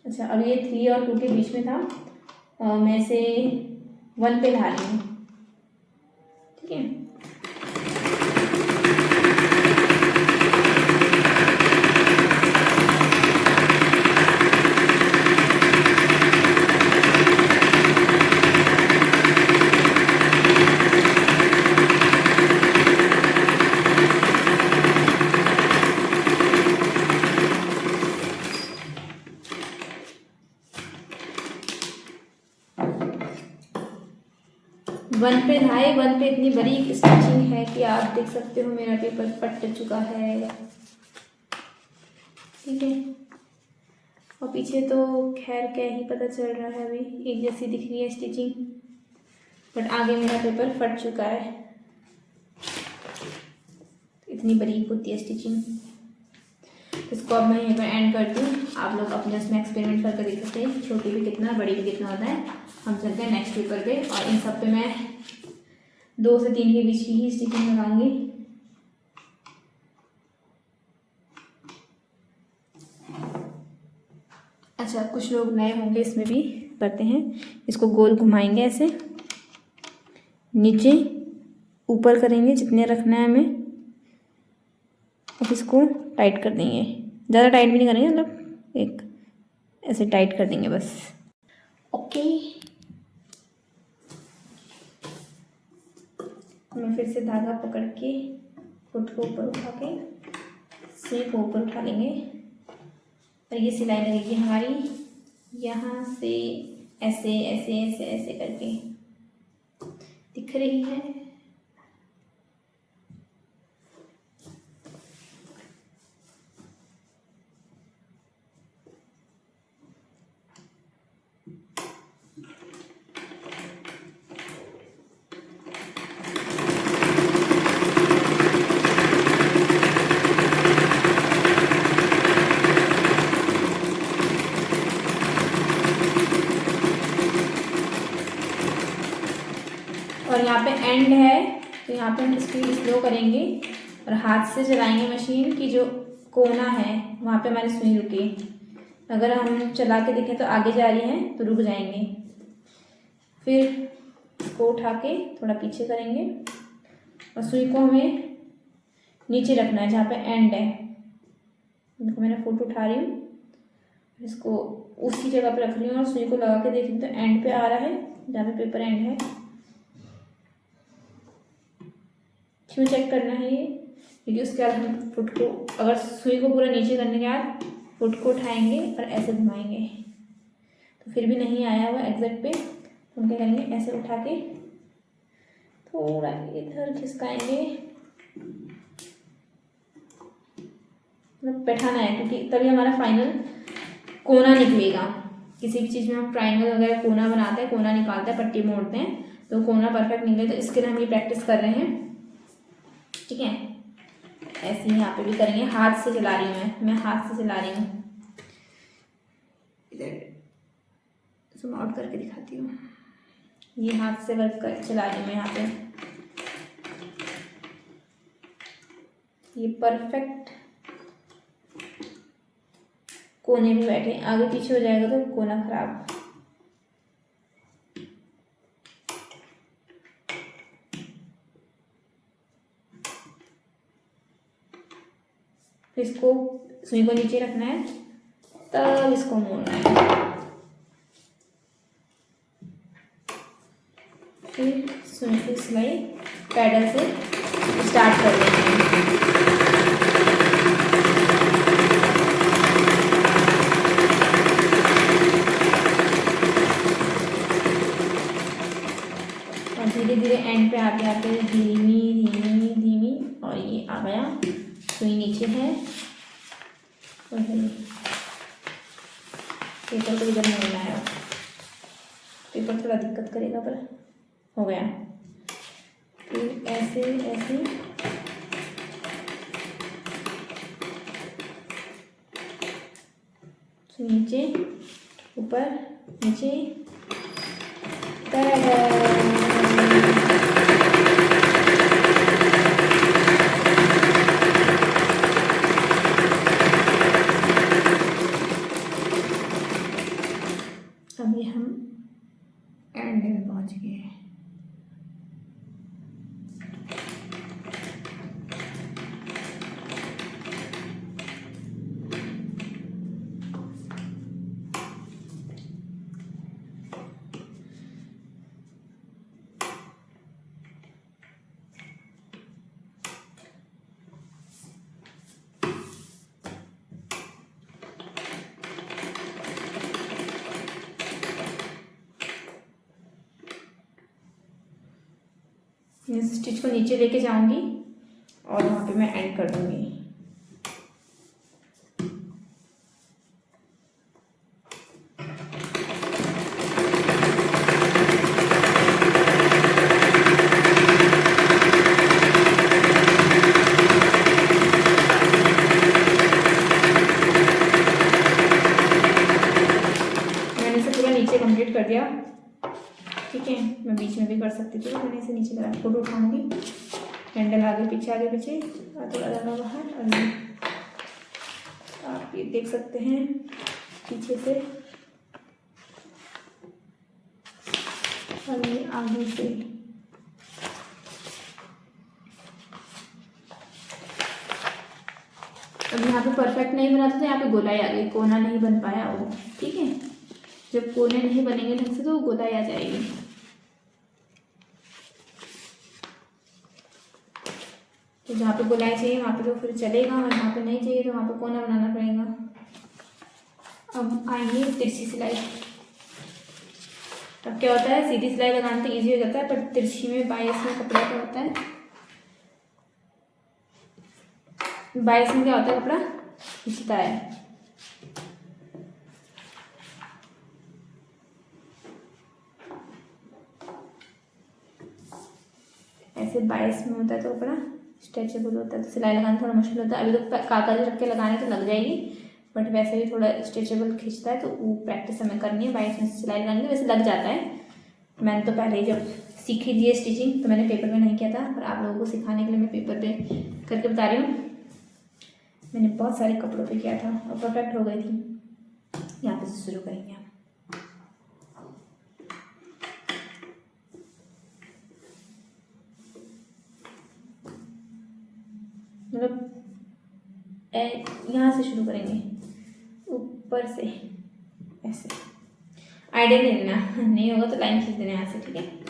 अच्छा, अब ये 3 और 2 के बीच में था, मैं इसे 1 पे ला रही हूँ, ठीक है। वन पे ढाई, 1 पे इतनी बड़ी स्टिचिंग है कि आप देख सकते हो मेरा पेपर फट चुका है, ठीक है। और पीछे तो खैर क्या ही पता चल रहा है, अभी एक जैसी दिख रही है स्टिचिंग, बट आगे मेरा पेपर फट चुका है। इतनी बारीक होती है स्टिचिंग। इसको अब मैं यहीं पर एंड करती हूँ, आप लोग अपने उसमें एक्सपेरिमेंट करके देख सकते हैं, छोटी भी कितना बड़ी भी कितना होता है। हम चलते हैं नेक्स्ट पेपर पे, और इन सब पे मैं 2 से 3 के बीच की ही स्टिचिंग लगाऊंगी। अच्छा, कुछ लोग नए होंगे इसमें भी, करते हैं इसको गोल घुमाएंगे ऐसे, नीचे ऊपर करेंगे जितने रखना है हमें, अब इसको टाइट कर देंगे, ज़्यादा टाइट भी नहीं करेंगे, मतलब एक ऐसे टाइट कर देंगे बस। ओके, मैं फिर से धागा पकड़ के फुट को ऊपर उठा के सुई को ऊपर उठा लेंगे, और ये सिलाई लगेगी हमारी यहाँ से ऐसे ऐसे ऐसे ऐसे करके, दिख रही है। और यहाँ पे एंड है, तो यहाँ पे हम स्पीड स्लो करेंगे और हाथ से चलाएंगे मशीन की, जो कोना है वहाँ पे हमारी सुई रुकी, अगर हम चला के देखें तो आगे जा रही है तो रुक जाएंगे। फिर इसको उठा के थोड़ा पीछे करेंगे और सुई को हमें नीचे रखना है जहाँ पे एंड है। देखो मैंने फोटो उठा रही हूँ, इसको उसी जगह पे रख रही हूँ और सुई को लगा के देख रही हूँ तो एंड पे आ रहा है जहाँ पे पेपर एंड है। क्यों चेक करना है ये, क्योंकि उसके बाद हम फुट को, अगर सुई को पूरा नीचे करने के बाद फुट को उठाएंगे और ऐसे घुमाएंगे तो फिर भी नहीं आया हुआ एग्जैक्ट पे, तो हम क्या करेंगे, ऐसे उठा के थोड़ा इधर खिसकाएंगे, मतलब बैठाना है, क्योंकि तभी हमारा फाइनल कोना निकलेगा। किसी भी चीज़ में हम ट्रायंगल वगैरह कोना बनाते हैं, कोना निकालते हैं, पट्टी मोड़ते हैं तो कोना परफेक्ट निकले, तो इसके लिए हम ये प्रैक्टिस कर रहे हैं, ठीक है। ऐसे ही यहाँ पे भी करेंगे, हाथ से चला रही हूँ मैं हाथ से चला रही हूँ, इधर जूम आउट करके दिखाती हूँ, ये हाथ से वर्क कर चला रही हूँ मैं यहाँ पे, ये परफेक्ट कोने में बैठे, आगे पीछे हो जाएगा तो कोना खराब। इसको सुई को नीचे रखना है, तब इसको मोड़ना है, फिर सुई की सिलाई पैडल से स्टार्ट कर देंगे। और धीरे धीरे एंड पे आते आते धीमी धीमी धीमी, और ये आ गया, सुई नीचे है और पेपर को इधर मोड़ना है। ऊपर थोड़ा दिक्कत करेगा पर हो गया। फिर ऐसे ऐसे नीचे ऊपर नीचे अभी हम एंड में पहुंच गए हैं। इस स्टिच को नीचे लेके जाऊंगी और वहाँ पे मैं एंड कर दूंगी। मैंने इसे पूरा नीचे कंप्लीट कर दिया। ठीक है, मैं बीच में भी कर सकती थी, मैंने इसे नीचे लगा फोटो उठाऊंगी। हैंडल आगे पीछे थोड़ा ज़्यादा बाहर, और ये आप ये देख सकते हैं पीछे से और ये आगे से। अब यहाँ पे परफेक्ट नहीं बना तो यहाँ पे गोलाई आ गई, कोना नहीं बन पाया वो। ठीक है, जब कोने नहीं बनेंगे ढंग से तो गोलाई आ जाएगी। तो जहाँ पे गोलाई चाहिए वहाँ पे तो फिर चलेगा, और जहाँ पे नहीं चाहिए तो वहाँ पे कोना बनाना पड़ेगा। अब आएंगे तिरछी सिलाई। अब क्या होता है, सीधी सिलाई लगाने तो ईजी हो जाता है, पर तिरछी में 22 में कपड़ा क्या होता है, 22 में क्या होता है, कपड़ा खिंचता है। ऐसे 22 में होता है तो कपड़ा स्ट्रेचेबल होता है, तो सिलाई लगाना थोड़ा मुश्किल होता है। अभी तो कागज रख के लगाने तो लग जाएगी, बट वैसे भी थोड़ा स्ट्रेचेबल खींचता है, तो वो प्रैक्टिस हमें करनी है। 22 में सिलाई लगाएंगे, वैसे लग जाता है। मैंने तो पहले ही जब सीखी थी स्टिचिंग तो मैंने पेपर पे नहीं किया था, पर आप लोगों को सिखाने के लिए मैं पेपर पे करके बता रही हूँ। मैंने बहुत सारे कपड़ों पे किया था और परफेक्ट हो गई थी। यहाँ पे से शुरू करेंगे हम। मतलब यहाँ से शुरू करेंगे, ऊपर से ऐसे। आइडिया नहीं देना, नहीं होगा तो लाइन खींच देना यहाँ से। ठीक है,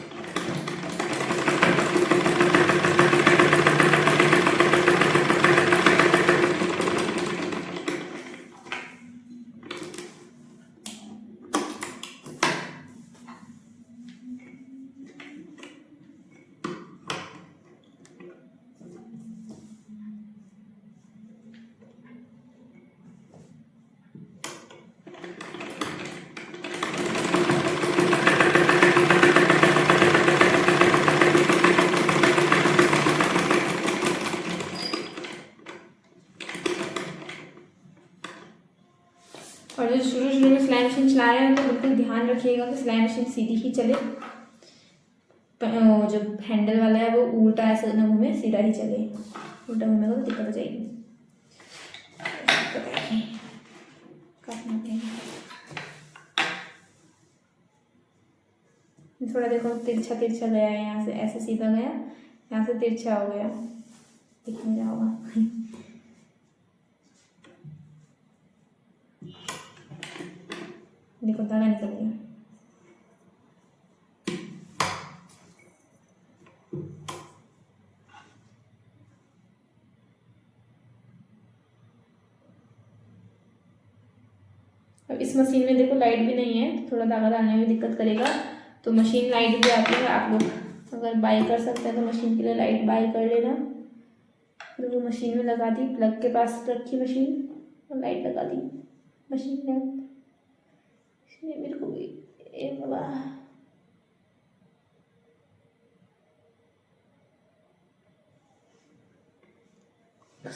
और जो शुरू में सिलाई मशीन चला रहे हैं तो बिल्कुल ध्यान रखिएगा कि सिलाई मशीन सीधी ही चले। जो हैंडल वाला है वो उल्टा ऐसे न घूमे, सीधा ही चले। उल्टा घूमेगा तो दिक्कत हो जाएगी। काटना पड़ेगा थोड़ा। देखो तिरछा तिरछा गया है, यहाँ से ऐसे सीधा गया, यहाँ से तिरछा हो गया, दिख नहीं रहा होगा। देखो धागा निकल गया। अब इस मशीन में देखो लाइट भी नहीं है, तो थोड़ा धागा डालने में दिक्कत करेगा। तो मशीन लाइट भी आती है, आप लोग अगर बाय कर सकते हैं तो मशीन के लिए लाइट बाय कर लेना। फिर वो मशीन में लगा दी, प्लग के पास रखी मशीन और लाइट लगा दी मशीन में। इसने मेरे को भी बाबा तो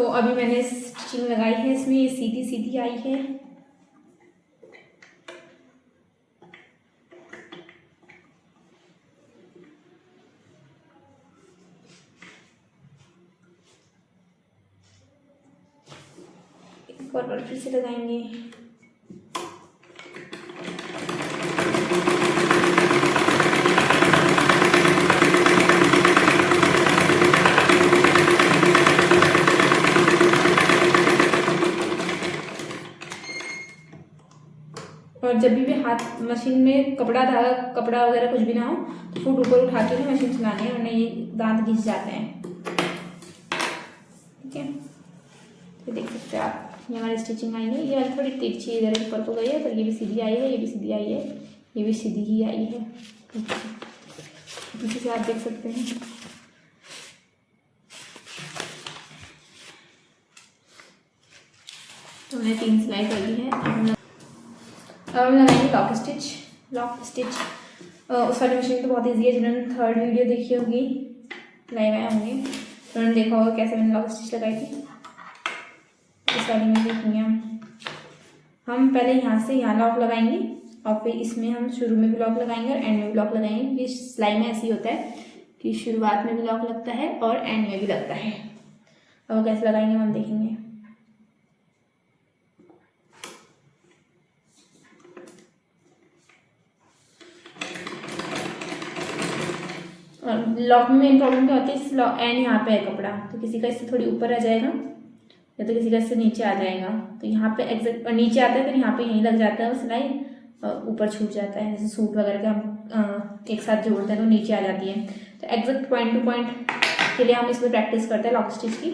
अभी मैंने स्टिचिंग लगाई है इसमें, ये सीधी सीधी आई है। एक और बार फिर से लगाएंगे। और जब भी हाथ मशीन में कपड़ा धागा कपड़ा वगैरह कुछ भी ना हो तो फुट ऊपर उठा के भी मशीन चलानी है, वरना ये दांत घिस जाते हैं। ठीक है, तो देख सकते हैं आप, ये हमारी स्टिचिंग आई है। ये थोड़ी तिरछी इधर ऊपर को गई है, पर ये भी सीधी आई है, ये भी सीधी आई है, ये भी सीधी ही आई है। पीछे से आप देख सकते हैं। तो हमने 3 सिलाई कर ली है। अब हम लगाएंगे लॉक स्टिच। लॉक स्टिच उस वाली मशीन तो बहुत ईजी है, जिन्होंने 3rd वीडियो देखी होगी, लाइव आए होंगे तो उन्होंने देखा होगा कैसे मैंने लॉक स्टिच लगाई थी। इस वाली में देखेंगे हम पहले यहाँ से यहाँ लॉक लगाएंगे और फिर इसमें हम शुरू में भी लॉक लगाएंगे और एंड में भी लॉक लगाएंगे। ये सिलाई में ऐसे ही होता है कि शुरुआत में भी लॉक लगता है और एंड में भी लगता है। अब वो कैसे लगाएंगे हम देखेंगे। और लॉक में मेन प्रॉब्लम क्या होती है, इस एंड यहाँ पे है कपड़ा, तो किसी का इससे थोड़ी ऊपर आ जाएगा या तो किसी का इससे नीचे आ जाएगा। तो यहाँ पे एग्जैक्ट नीचे आता है, फिर यहाँ पे यहीं लग जाता है वो सिलाई, ऊपर छूट जाता है। जैसे सूट वगैरह का हम एक साथ जोड़ते हैं तो नीचे आ जाती है। तो एग्जैक्ट पॉइंट टू पॉइंट के लिए हम इसमें प्रैक्टिस करते हैं लॉक स्टिच की।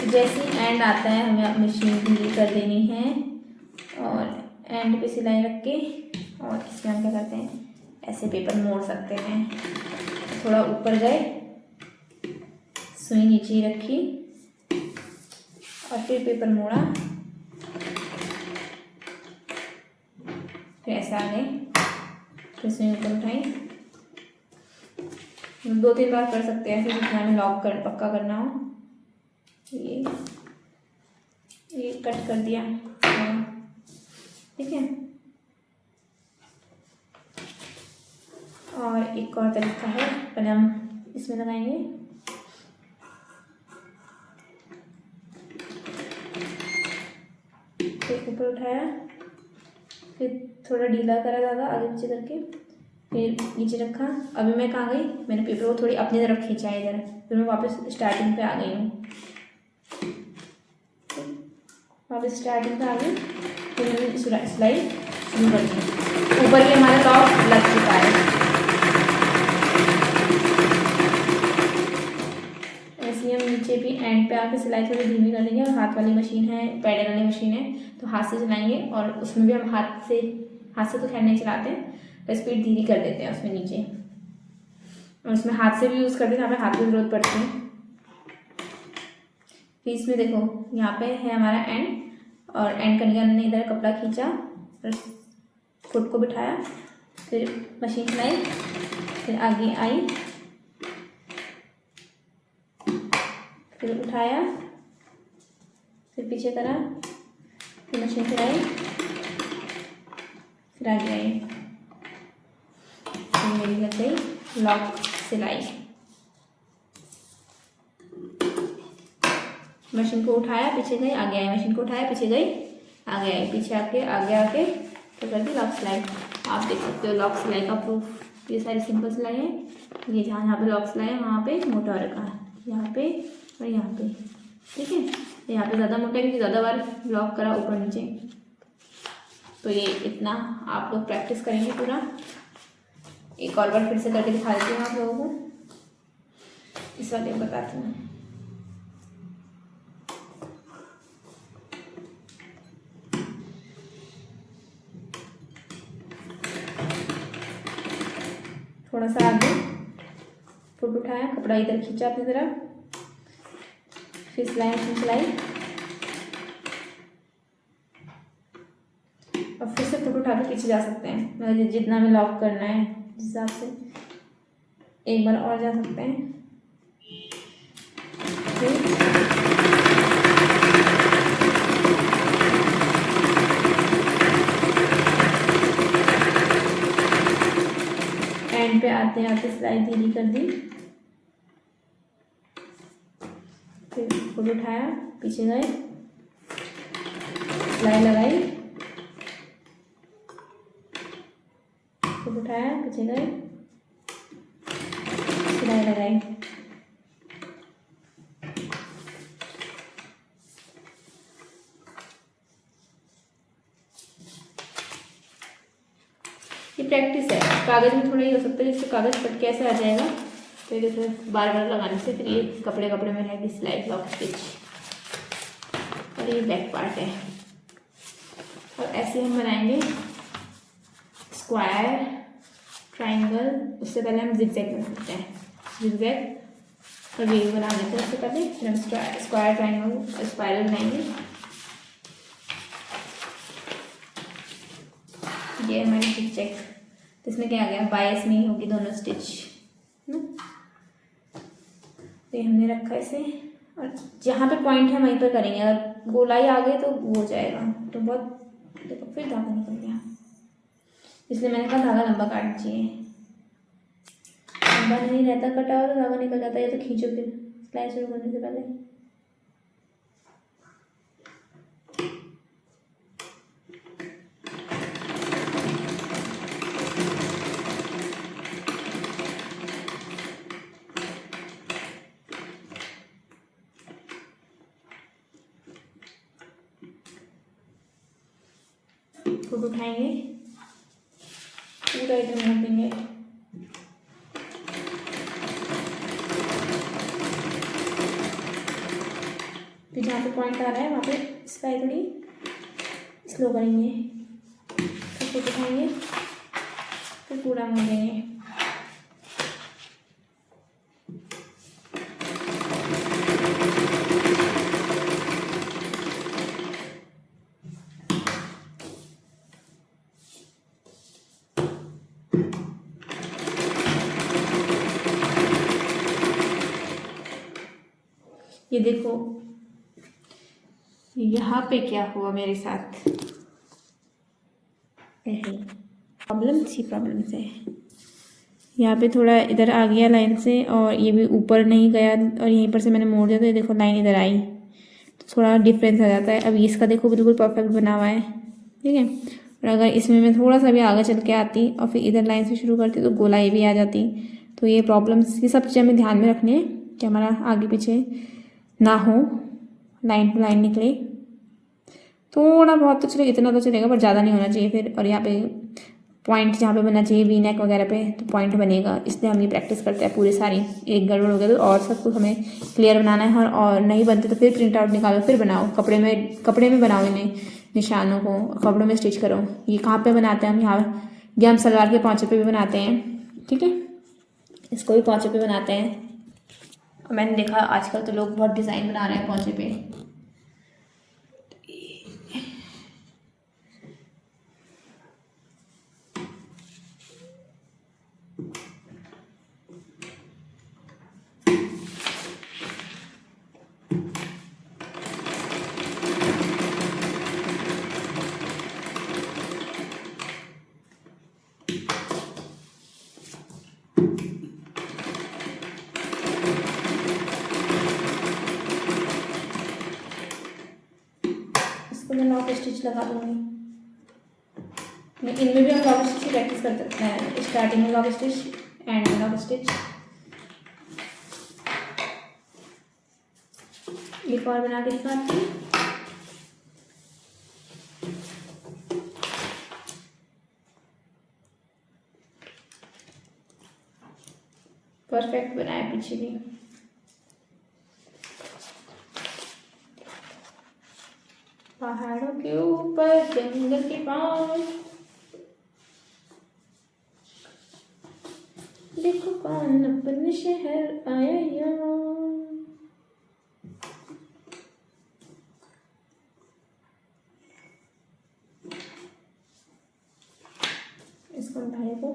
जैसे ही एंड आता है हमें मशीन ढीली कर देनी है और एंड पे सिलाई रख के, और इसमें हम क्या करते हैं, ऐसे पेपर मोड़ सकते हैं। थोड़ा ऊपर गए, सुई नीचे ही रखी और फिर पेपर मोड़ा, फिर ऐसे आ गए, फिर सुई ऊपर उठाई। 2-3 बार कर सकते हैं ऐसे, जितना हमें लॉक पक्का करना हो। ये कट कर दिया, ठीक है। और एक और तरीका है, पहले हम इसमें लगाएंगे, फिर ऊपर उठाया, फिर थोड़ा ढीला करा धागा आगे पीछे करके, फिर नीचे रखा। अभी मैं कहाँ गई, मैंने पेपर को थोड़ी अपनी तरफ खींचा है इधर, फिर मैं वापस स्टार्टिंग पे आ गई हूँ। वापस स्टार्टिंग पे आ गई, फिर मैंने सिलाई शुरू कर दी। ऊपर भी हमारा लॉक लग चुका है। ऐसे हम नीचे भी एंड पे आके सिलाई थोड़ी धीमी कर देंगे। और हाथ वाली मशीन है, पैडल वाली मशीन है, तो हाथ से चलाएंगे और उसमें भी हम हाथ से तो खैर नहीं चलाते हैं, तो स्पीड धीरे कर देते हैं उसमें नीचे। और उसमें हाथ से भी यूज़ करते हैं जहाँ पे हाथ की जरूरत पड़ती है। फिर इसमें देखो यहाँ पे है हमारा एंड, और एंड करने के हमने इधर कपड़ा खींचा और फुट को बिठाया, फिर मशीन चलाई, फिर आगे आई, फिर उठाया, फिर पीछे करा, फिर मशीन चलाई, फिर आगे आई, फिर मेरी लग गई लॉक सिलाई। मशीन को उठाया, पीछे गई, आगे आई, मशीन को उठाया, पीछे गई, आगे आई, पीछे आके आगे आके तो कर दी लॉक सिलाई। आप देख सकते हो लॉक सिलाई का प्रूफ। ये सारी सिंपल सिलाई है। ये जहाँ पे लॉक सिलाई है वहाँ पे मोटा रखा है, यहाँ पे और यहाँ पे, ठीक है। यहाँ पे ज़्यादा मोटा है क्योंकि ज़्यादा बार लॉक करा ऊपर नीचे। तो ये इतना आप लोग प्रैक्टिस करेंगे पूरा। एक और बार फिर से करके दिखा देती हूँ आप लोगों को, इस वाले को बताती हूँ। थोड़ा सा आगे, फुट उठाया, कपड़ा इधर खींचा अपनी तरफ, फिर सिलाई और फिर से फुट उठा के पीछे जा सकते हैं, मतलब जितना भी लॉक करना है जिस हिसाब से एक बार और जा सकते हैं। एंड पे आते आते सिलाई धीरे कर दी, फिर फुट उठाया, पीछे गए, सिलाई लगाई, फुट उठाया, पीछे गए, सिलाई लगाई। ये प्रैक्टिस है, कागज़ में थोड़ा ही हो सकता है, जिससे कागज़ कट कैसे आ जाएगा, तो जैसे बार बार लगाने से फिर ये कपड़े में रहेगी सिलाई लॉक स्टिच। और ये बैक पार्ट है। और ऐसे हम बनाएंगे स्क्वायर, ट्राइंगल, उससे पहले हम जिगजैग बना सकते हैं, जिगजैग और वेव बना लेते हैं उससे पहले, फिर हम स्क्वायर, ट्राइंगल, स्पाइरल बनाएंगे। ये हमारे जिगजैग, तो इसमें क्या आ गया, बायस में ही होगी दोनों स्टिच ना। तो ये हमने रखा इसे, और जहाँ पे पॉइंट है वहीं पर करेंगे, अगर गोलाई आ गई तो वो हो जाएगा, तो बहुत देखो फिर धागा निकल गया, इसलिए मैंने कहा धागा लंबा काटना चाहिए। लंबा नहीं रहता कटा हुआ तो धागा निकल जाता है, तो खींचो फिर सिलाई शुरू करने से पहले। फुट उठाएंगे, पूरा इधर मोड़ देंगे, फिर जहाँ पे पॉइंट आ रहा है वहाँ पे सिलाई थोड़ी स्लो करेंगे, फिर फुट उठाएंगे, फिर पूरा मोड़ देंगे। ये देखो यहाँ पे क्या हुआ मेरे साथ, प्रॉब्लम से यहाँ पे थोड़ा इधर आ गया लाइन से, और ये भी ऊपर नहीं गया, और यहीं पर से मैंने मोड़ दिया तो ये देखो लाइन इधर आई, तो थोड़ा डिफरेंस आ जाता है। अब इसका देखो बिल्कुल परफेक्ट बना हुआ है, ठीक है। और अगर इसमें मैं थोड़ा सा भी आगे चल के आती और फिर इधर लाइन से शुरू करती तो गोलाई भी आ जाती। तो ये प्रॉब्लम्स, ये सब चीज़ें हमें ध्यान में रखनी है कि हमारा आगे पीछे ना हो, लाइन टू लाइन निकले। थोड़ा बहुत तो चलेगा, इतना तो चलेगा पर ज़्यादा नहीं होना चाहिए फिर। और यहाँ पे पॉइंट जहाँ पे बनना चाहिए वी नेक वगैरह पे, तो पॉइंट बनेगा, इसलिए हम ये प्रैक्टिस करते हैं पूरी सारी। एक गड़बड़ हो गया तो और सब कुछ हमें क्लियर बनाना है, और नहीं बनते तो फिर प्रिंट आउट निकालो, फिर बनाओ, कपड़े में बनाओ इन्हें, निशानों को कपड़ों में स्टिच करो। ये कहाँ पे बनाते हैं हम, यहाँ ये हम सलवार के पौंचे पे भी बनाते हैं, ठीक है, इसको भी पौंचे पे बनाते हैं। और मैंने देखा आजकल तो लोग बहुत डिज़ाइन बना रहे हैं पौंचे पे। मैं लॉक स्टिच लगा दूंगी, इनमें भी हम लॉक स्टिच की प्रैक्टिस कर सकते हैं, स्टार्टिंग में लॉक स्टिच, एंड में लॉक स्टिच। एक और बना के दिखाती हूँ। परफेक्ट बनाया पीछे भी। पहाड़ों के ऊपर जंगल के पास, देखो कौन अपने शहर आया यहाँ। इसको उठाए को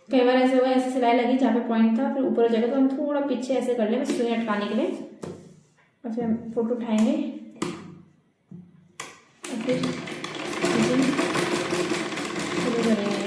कई बार ऐसे हुआ, ऐसे सिलाई लगी जहाँ पे पॉइंट था, फिर ऊपर हो जाएगा, तो हम थोड़ा पीछे ऐसे कर लें सुई अटकाने के लिए, और फिर हम फोटो उठाएंगे और फिर शुरू करेंगे।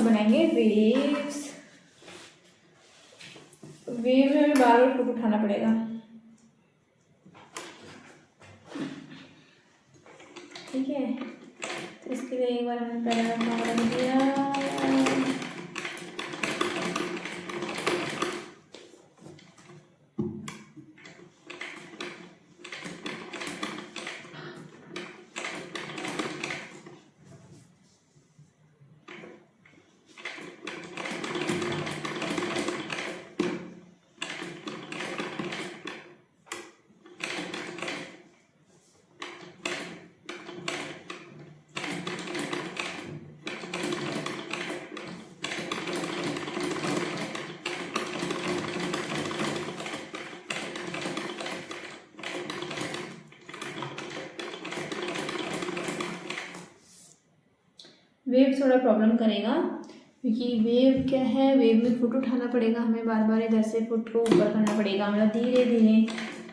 बनाएंगे वेव्स। वेव में बार बार फोटो उठाना पड़ेगा, ठीक है। तो इसके लिए एक बार हमने पैराग्राफ बना दिया। वेव थोड़ा प्रॉब्लम करेगा, क्योंकि वेव क्या है, वेव में फोटो उठाना पड़ेगा हमें, बार बार इधर से फोटो को ऊपर करना पड़ेगा, मतलब धीरे धीरे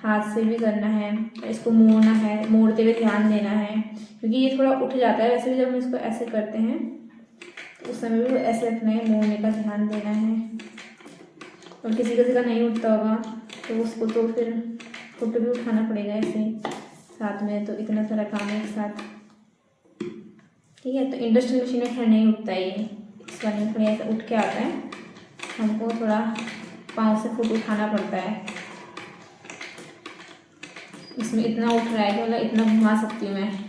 हाथ से भी करना है, इसको मोड़ना है, मोड़ते हुए ध्यान देना है, क्योंकि ये थोड़ा उठ जाता है। वैसे भी जब हम इसको ऐसे करते हैं तो उस समय भी ऐसे रखना है, मोड़ने का ध्यान देना है। और किसी का नहीं उठता होगा तो उसको तो फिर फोटो भी उठाना पड़ेगा ऐसे साथ में, तो इतना सारा काम एक साथ, ठीक है। तो इंडस्ट्रियल मशीन में खैर नहीं उठता है ये, इस वाले में थोड़ा ऐसा उठ के आता है, हमको थोड़ा पाँव से फोटो उठाना पड़ता है। इसमें इतना उठ रहा है कि मतलब इतना घुमा सकती हूँ मैं।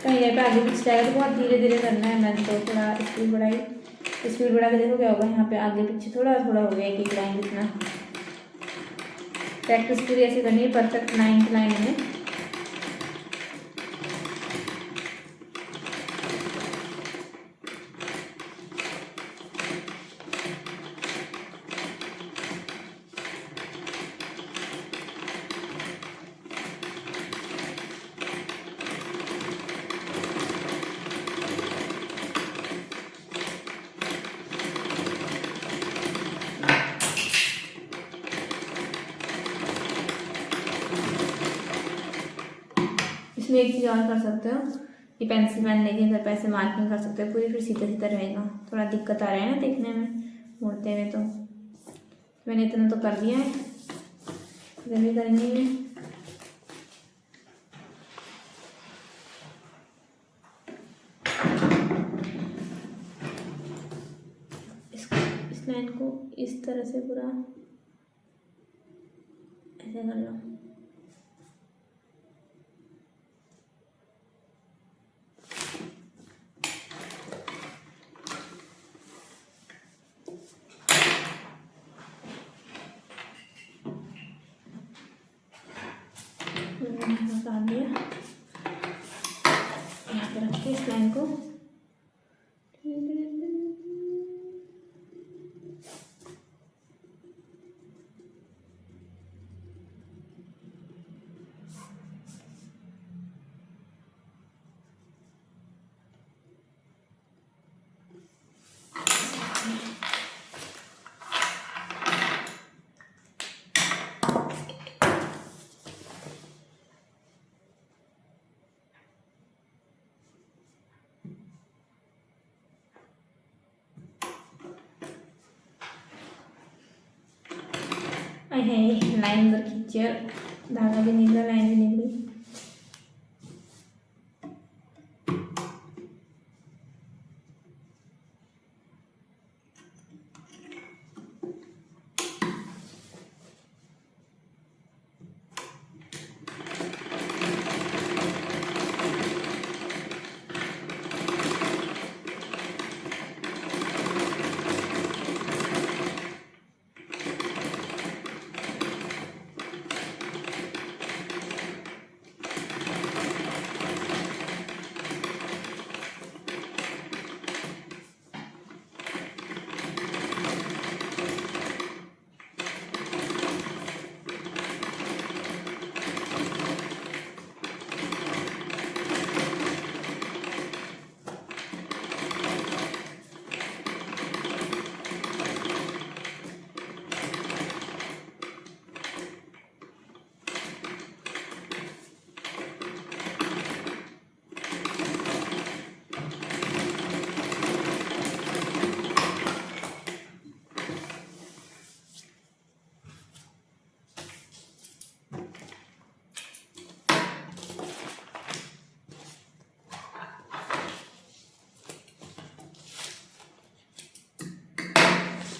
कहीं यहाँ पे आगे पीछे जाएगा तो बहुत धीरे धीरे करना है, मैंने तो थोड़ा स्पीड बढ़ा के देखो क्या होगा। यहाँ पे आगे पीछे थोड़ा थोड़ा हो गया, एक लाइन जितना। प्रैक्टिस पूरी ऐसे करनी है, परफेक्ट लाइन की लाइन में। इसमें एक चीज़ और कर सकते हो, ये पेंसिल पेन लेके घर पे ऐसे मार्किंग कर सकते हो पूरी, फिर सीधा सीधा रहेगा। थोड़ा दिक्कत आ रहा है ना देखने में मोड़ते हुए, तो मैंने इतना तो कर दिया है, इधर भी करेंगे मैं। इस लाइन को इस तरह से पूरा ऐसे कर लो। हटा दिया, यहाँ पे रख के इस लाइन को है लाइन अंदर खींचे, धागा भी निकला, लाइन भी निकली।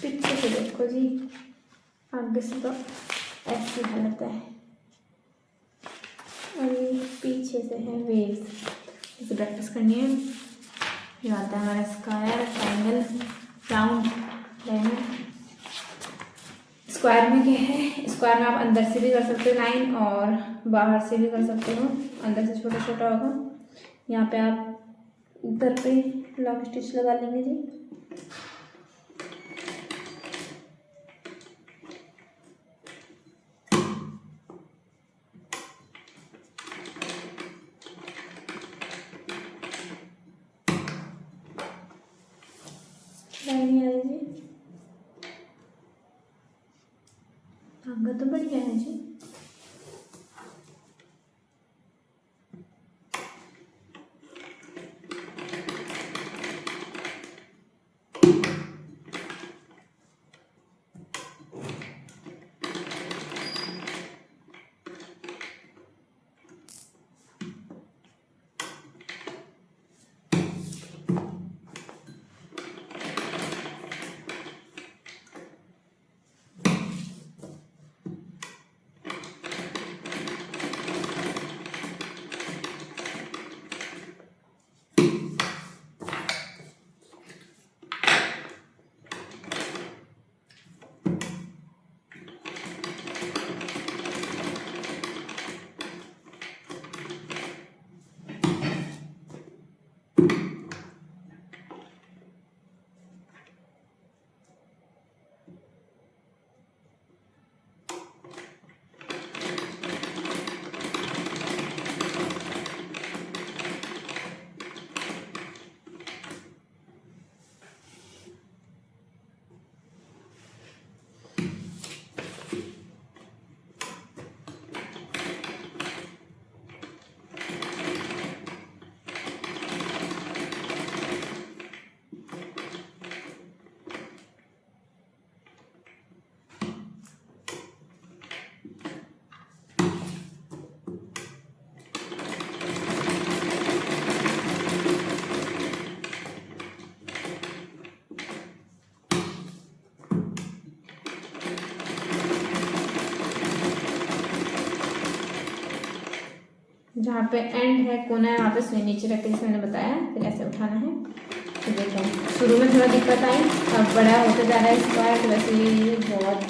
पीछे से देखो जी, आगे से तो ऐसी हालत है, और ये पीछे से है वेव्स। इसे प्रैक्टिस करनी है। ये आता है हमारा square, triangle, round, diamond. Square में क्या है, स्क्वायर में आप अंदर से भी कर सकते हो लाइन और बाहर से भी कर सकते हो। अंदर से छोटा छोटा होगा, यहाँ पे आप ऊपर पे लॉक स्टिच लगा लेंगे जी। लाइन आ रही जी, धागा तो बढ़िया है जी। जहाँ पे एंड है कोना है वहाँ पे सुई नीचे रख के, जैसे मैंने बताया, फिर ऐसे उठाना है। तो देखो शुरू में थोड़ा दिक्कत आई, अब बड़ा होता जा रहा है स्क्वायर, तो वैसे ये बहुत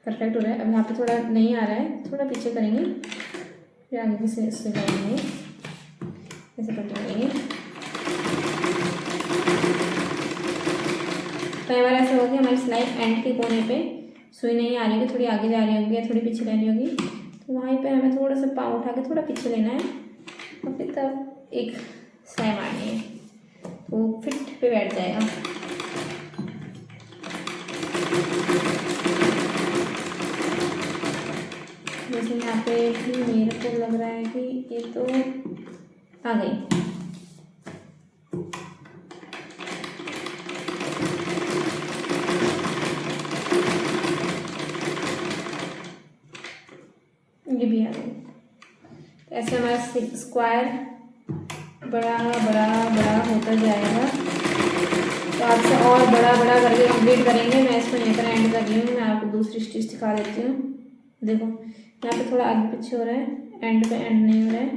परफेक्ट हो रहा है। अब यहाँ पे थोड़ा नहीं आ रहा है, थोड़ा पीछे करेंगे, फिर आगे से इससे करेंगे, ऐसे करते रहेंगे। कई बार ऐसा होगा कि हमारी सिलाई एंड के कोने पे सुई नहीं आ रही होगी, थोड़ी आगे जा रही होगी या थोड़ी पीछे रहनी होगी, तो वहीं पे हमें थोड़ा सा पाँव उठा के थोड़ा पीछे लेना है और फिर तब एक सिलाई मारनी है, तो फिट पे बैठ जाएगा। जैसे यहाँ पे भी मेरे को लग रहा है कि ये तो आ गई। ये भी आ गई। तो ऐसे हमारा स्क्वायर बड़ा बड़ा बड़ा होता जाएगा। तो आपसे और बड़ा बड़ा करके कंप्लीट करेंगे। मैं इसको यहीं पर एंड कर रही हूँ। मैं आपको दूसरी स्टिच दिखा देती हूँ। देखो यहाँ पे थोड़ा आगे पीछे हो रहा है, एंड पे एंड नहीं हो रहा है,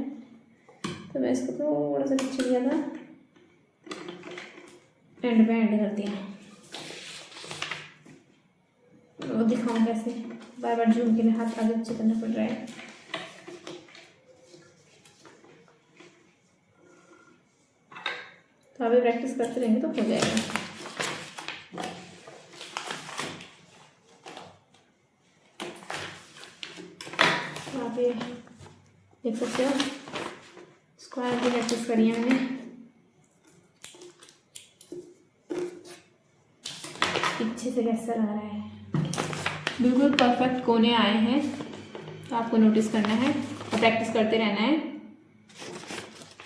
तो मैं इसको थोड़ा सा पीछे लिया था, एंड पे एंड कर दिया। वो दिखाऊँ कैसे, बार बार जूम के लिए हाथ आगे पीछे करना पड़ रहा है। तो अभी प्रैक्टिस करते रहेंगे तो हो जाएगा। आप ये देख सकते हो स्क्वायर की प्रैक्टिस करी है मैंने। पीछे से कैसा लग रहा है, बिल्कुल परफेक्ट कोने आए हैं। तो आपको नोटिस करना है और प्रैक्टिस करते रहना है।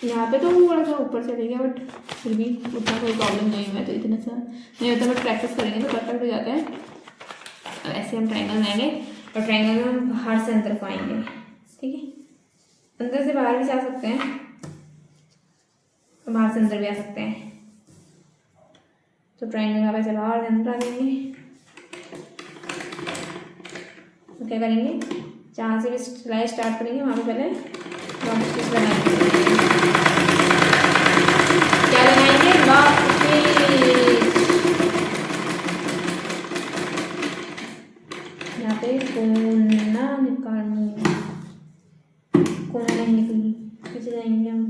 यहाँ पे तो थोड़ा सा ऊपर चले गया, बट फिर भी उतना कोई प्रॉब्लम नहीं हुआ है, तो इतना सा नहीं होता, बट प्रैक्टिस करेंगे तो परफेक्ट हो जाता है। और ऐसे हम ट्रायंगल बनाएंगे और ट्रायंगल में हम बाहर से अंदर को आएंगे, ठीक है। अंदर से बाहर भी जा सकते हैं और बाहर से अंदर भी आ सकते हैं। तो ट्रायंगल में आप ऐसे बाहर से अंदर आ जाएंगे। तो क्या करेंगे, जहाँ से भी सिलाई स्टार्ट करेंगे वहाँ पे पहले लॉन्ग स्टिच लगाएंगे। क्या लगाएंगे, लॉन्ग स्टिच। यहाँ पे कोना निकालनी है, कोना नहीं निकली, पीछे जाएंगे हम।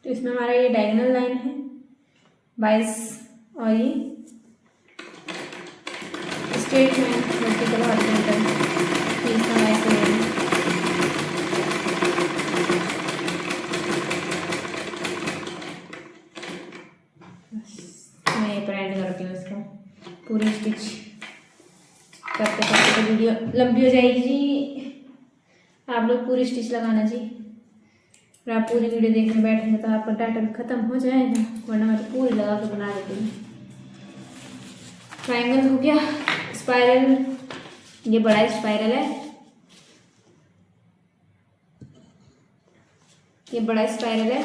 तो इसमें हमारा ये डायगोनल लाइन है 22 और ये स्ट्रेट में वर्टिकल हॉरिजॉन्टल, ये इसमें 22 है। मैं ये पर एंड करती हूँ इसको। पूरी स्टिच करते करते तो वीडियो लंबी हो जाएगी जी। आप लोग पूरी स्टिच लगाना जी। अगर आप पूरी वीडियो देखने बैठेंगे तो आपका डाटा खत्म हो जाएगा, वरना मैं तो पूरी लगा के बना देती हूँ। ट्रायंगल हो गया, स्पाइरल, ये बड़ा स्पाइरल है, ये बड़ा स्पाइरल है।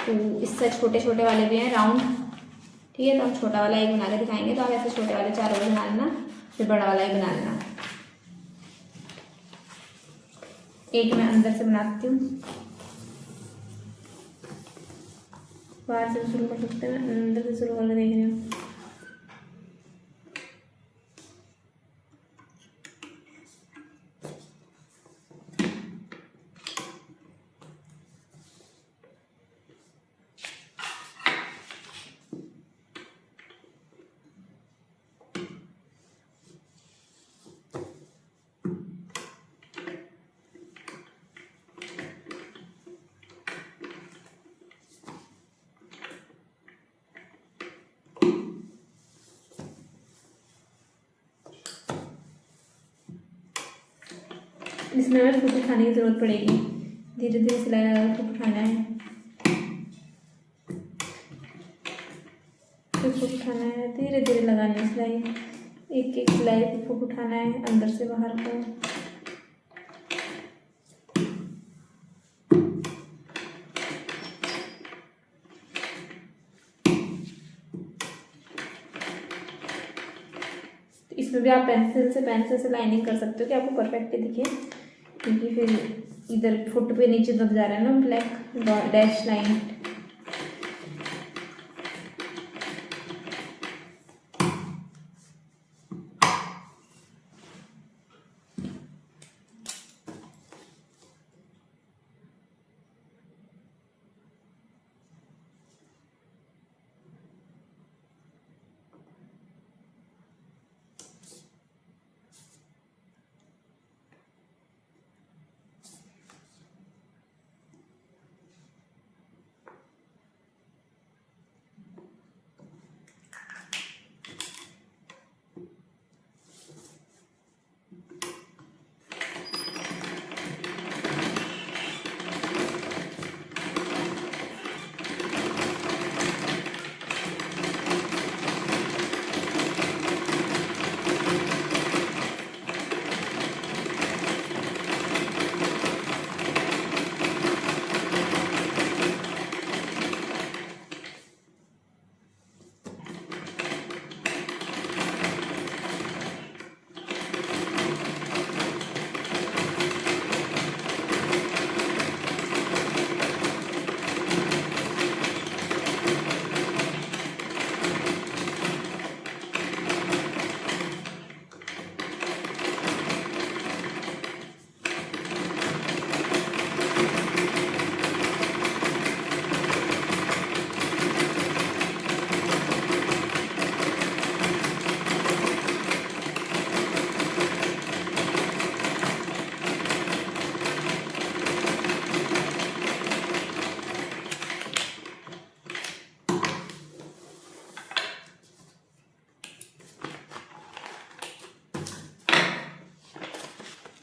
तो इससे छोटे छोटे वाले भी हैं राउंड, ठीक है। तो हम छोटा वाला एक बना के दिखाएंगे, तो आप ऐसे छोटे वाले 4 वाले बना लेना, फिर बड़ा वाला एक बना लेना। एक मैं अंदर से बनाती हूँ, बाहर से शुरू कर सकते हैं, मैं अंदर से शुरू करके देख रही हूँ। इसमें हमें फुट उठाने की ज़रूरत पड़ेगी। धीरे धीरे सिलाई लगा फुट उठाना है, फिर फुट उठाना है, धीरे धीरे लगानी है सिलाई। एक एक सिलाई पे फुट उठाना है अंदर से बाहर को। इसमें भी आप पेंसिल से लाइनिंग कर सकते हो कि आपको परफेक्ट दिखे, क्योंकि फिर इधर फुट पे नीचे दब जा रहा है ना ब्लैक डैश लाइन।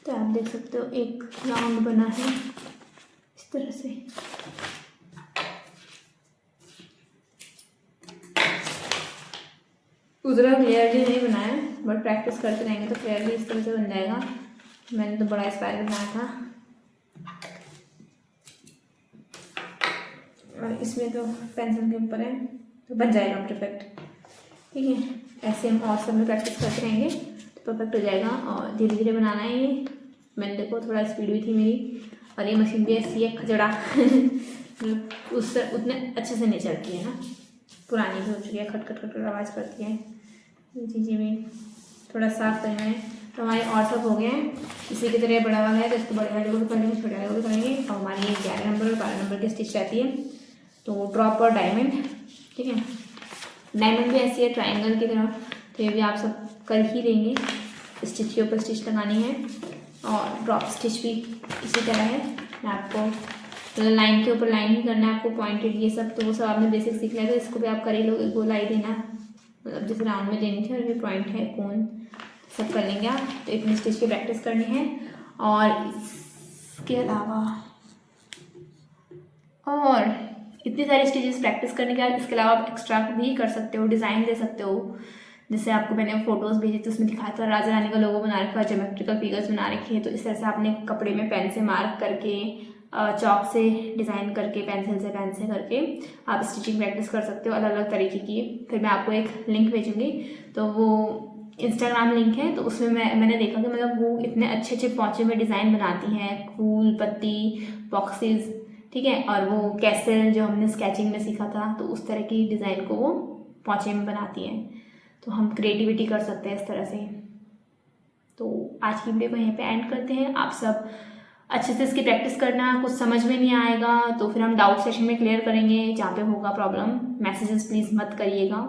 तो आप देख सकते हो एक राउंड बना है इस तरह से। उधरा क्लियरली नहीं बनाया, बट प्रैक्टिस करते रहेंगे तो क्लियरली इस तरह से बन जाएगा। मैंने तो बड़ा स्पाइरल बनाया था, और इसमें तो पेंसिल के ऊपर है तो बन जाएगा परफेक्ट। ठीक है, ऐसे हम और सब में प्रैक्टिस करते रहेंगे तो परफेक्ट हो जाएगा। और धीरे धीरे बनाना है ये। मैंने देखो थोड़ा स्पीड भी थी मेरी, और ये मशीन भी ऐसी है खजड़ा उससे उतने अच्छे से नहीं चलती है ना, पुरानी भी हो चुकी है, खट खट खट आवाज़ करती है। ये चीज़ें भी थोड़ा साफ करना है। तो हमारे और सब हो गए हैं। इसी की तरह बड़ा वाला है तो इसको बड़े वाले को भी कर लेंगे, छोटे वाले को भी करेंगे। और हमारी 11 नंबर और 12 नंबर की स्टिच रहती है, तो ड्रॉप और डायमंड। ठीक है, डायमंड भी ऐसी है ट्राइंगल की तरह, तो ये भी आप सब कर ही लेंगे। स्टिच के ऊपर स्टिच लगानी है, और ड्रॉप स्टिच भी इसी तरह है। मैं आपको मतलब लाइन के ऊपर लाइन ही करना है आपको, पॉइंटेड ये सब तो वो सब आपने बेसिक सीख लिया, तो इसको भी आप कर ही लोगे। गोलाई देना मतलब जैसे राउंड में देनी थी, और ये पॉइंट है कोन सब कर लेंगे आप। तो इतनी स्टिच की प्रैक्टिस करनी है। और इसके अलावा और इतनी सारी स्टिचेस प्रैक्टिस करने के बाद इसके अलावा आप एक्स्ट्रा भी कर सकते हो, डिज़ाइन दे सकते हो। जैसे आपको मैंने फोटोज़ भेजी थी, उसमें दिखाया था राजा रानी का लोगो बना रखा है, ज्योमेट्रिकल फिगर्स बना रखे हैं। तो इस तरह से आपने कपड़े में पेन से मार्क करके, चॉक से डिज़ाइन करके, पेंसिल से करके आप स्टिचिंग प्रैक्टिस कर सकते हो अलग अलग तरीके की। फिर मैं आपको एक लिंक भेजूँगी, तो वो इंस्टाग्राम लिंक है, तो उसमें मैंने देखा कि मतलब वो इतने अच्छे अच्छे पौचे में डिज़ाइन बनाती हैं, फूल पत्ती बॉक्सेस। ठीक है, और वो कैसल जो हमने स्केचिंग में सीखा था, तो उस तरह की डिज़ाइन को वो पौचे में बनाती हैं। तो हम क्रिएटिविटी कर सकते हैं इस तरह से। तो आज की वीडियो को यहीं पे एंड करते हैं। आप सब अच्छे से इसकी प्रैक्टिस करना। कुछ समझ में नहीं आएगा तो फिर हम डाउट सेशन में क्लियर करेंगे, जहाँ पे होगा प्रॉब्लम मैसेजेस प्लीज़ मत करिएगा।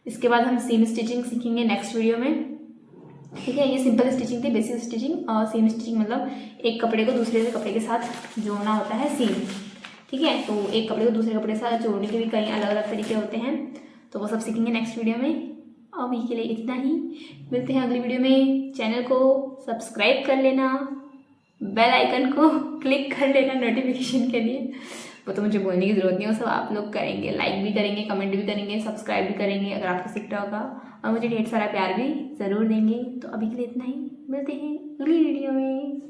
इसके बाद हम सीम स्टिचिंग सीखेंगे नेक्स्ट वीडियो में। ठीक है, ये सिंपल स्टिचिंग थी, बेसिक स्टिचिंग। और सीम स्टिचिंग मतलब एक कपड़े को दूसरे से कपड़े के साथ जोड़ना होता है सीम। ठीक है, तो एक कपड़े को दूसरे कपड़े के साथ जोड़ने के भी कई अलग अलग तरीके होते हैं, तो वो सब सीखेंगे नेक्स्ट वीडियो में। अभी के लिए इतना ही, मिलते हैं अगली वीडियो में। चैनल को सब्सक्राइब कर लेना। बेल आइकन को क्लिक कर लेना नोटिफिकेशन के लिए। वो तो मुझे बोलने की ज़रूरत नहीं है, वो सब आप लोग करेंगे, लाइक भी करेंगे, कमेंट भी करेंगे, सब्सक्राइब भी करेंगे अगर आपको सीखता होगा, और मुझे ढेर सारा प्यार भी ज़रूर देंगे। तो अभी के लिए इतना ही, मिलते हैं अगली वीडियो में।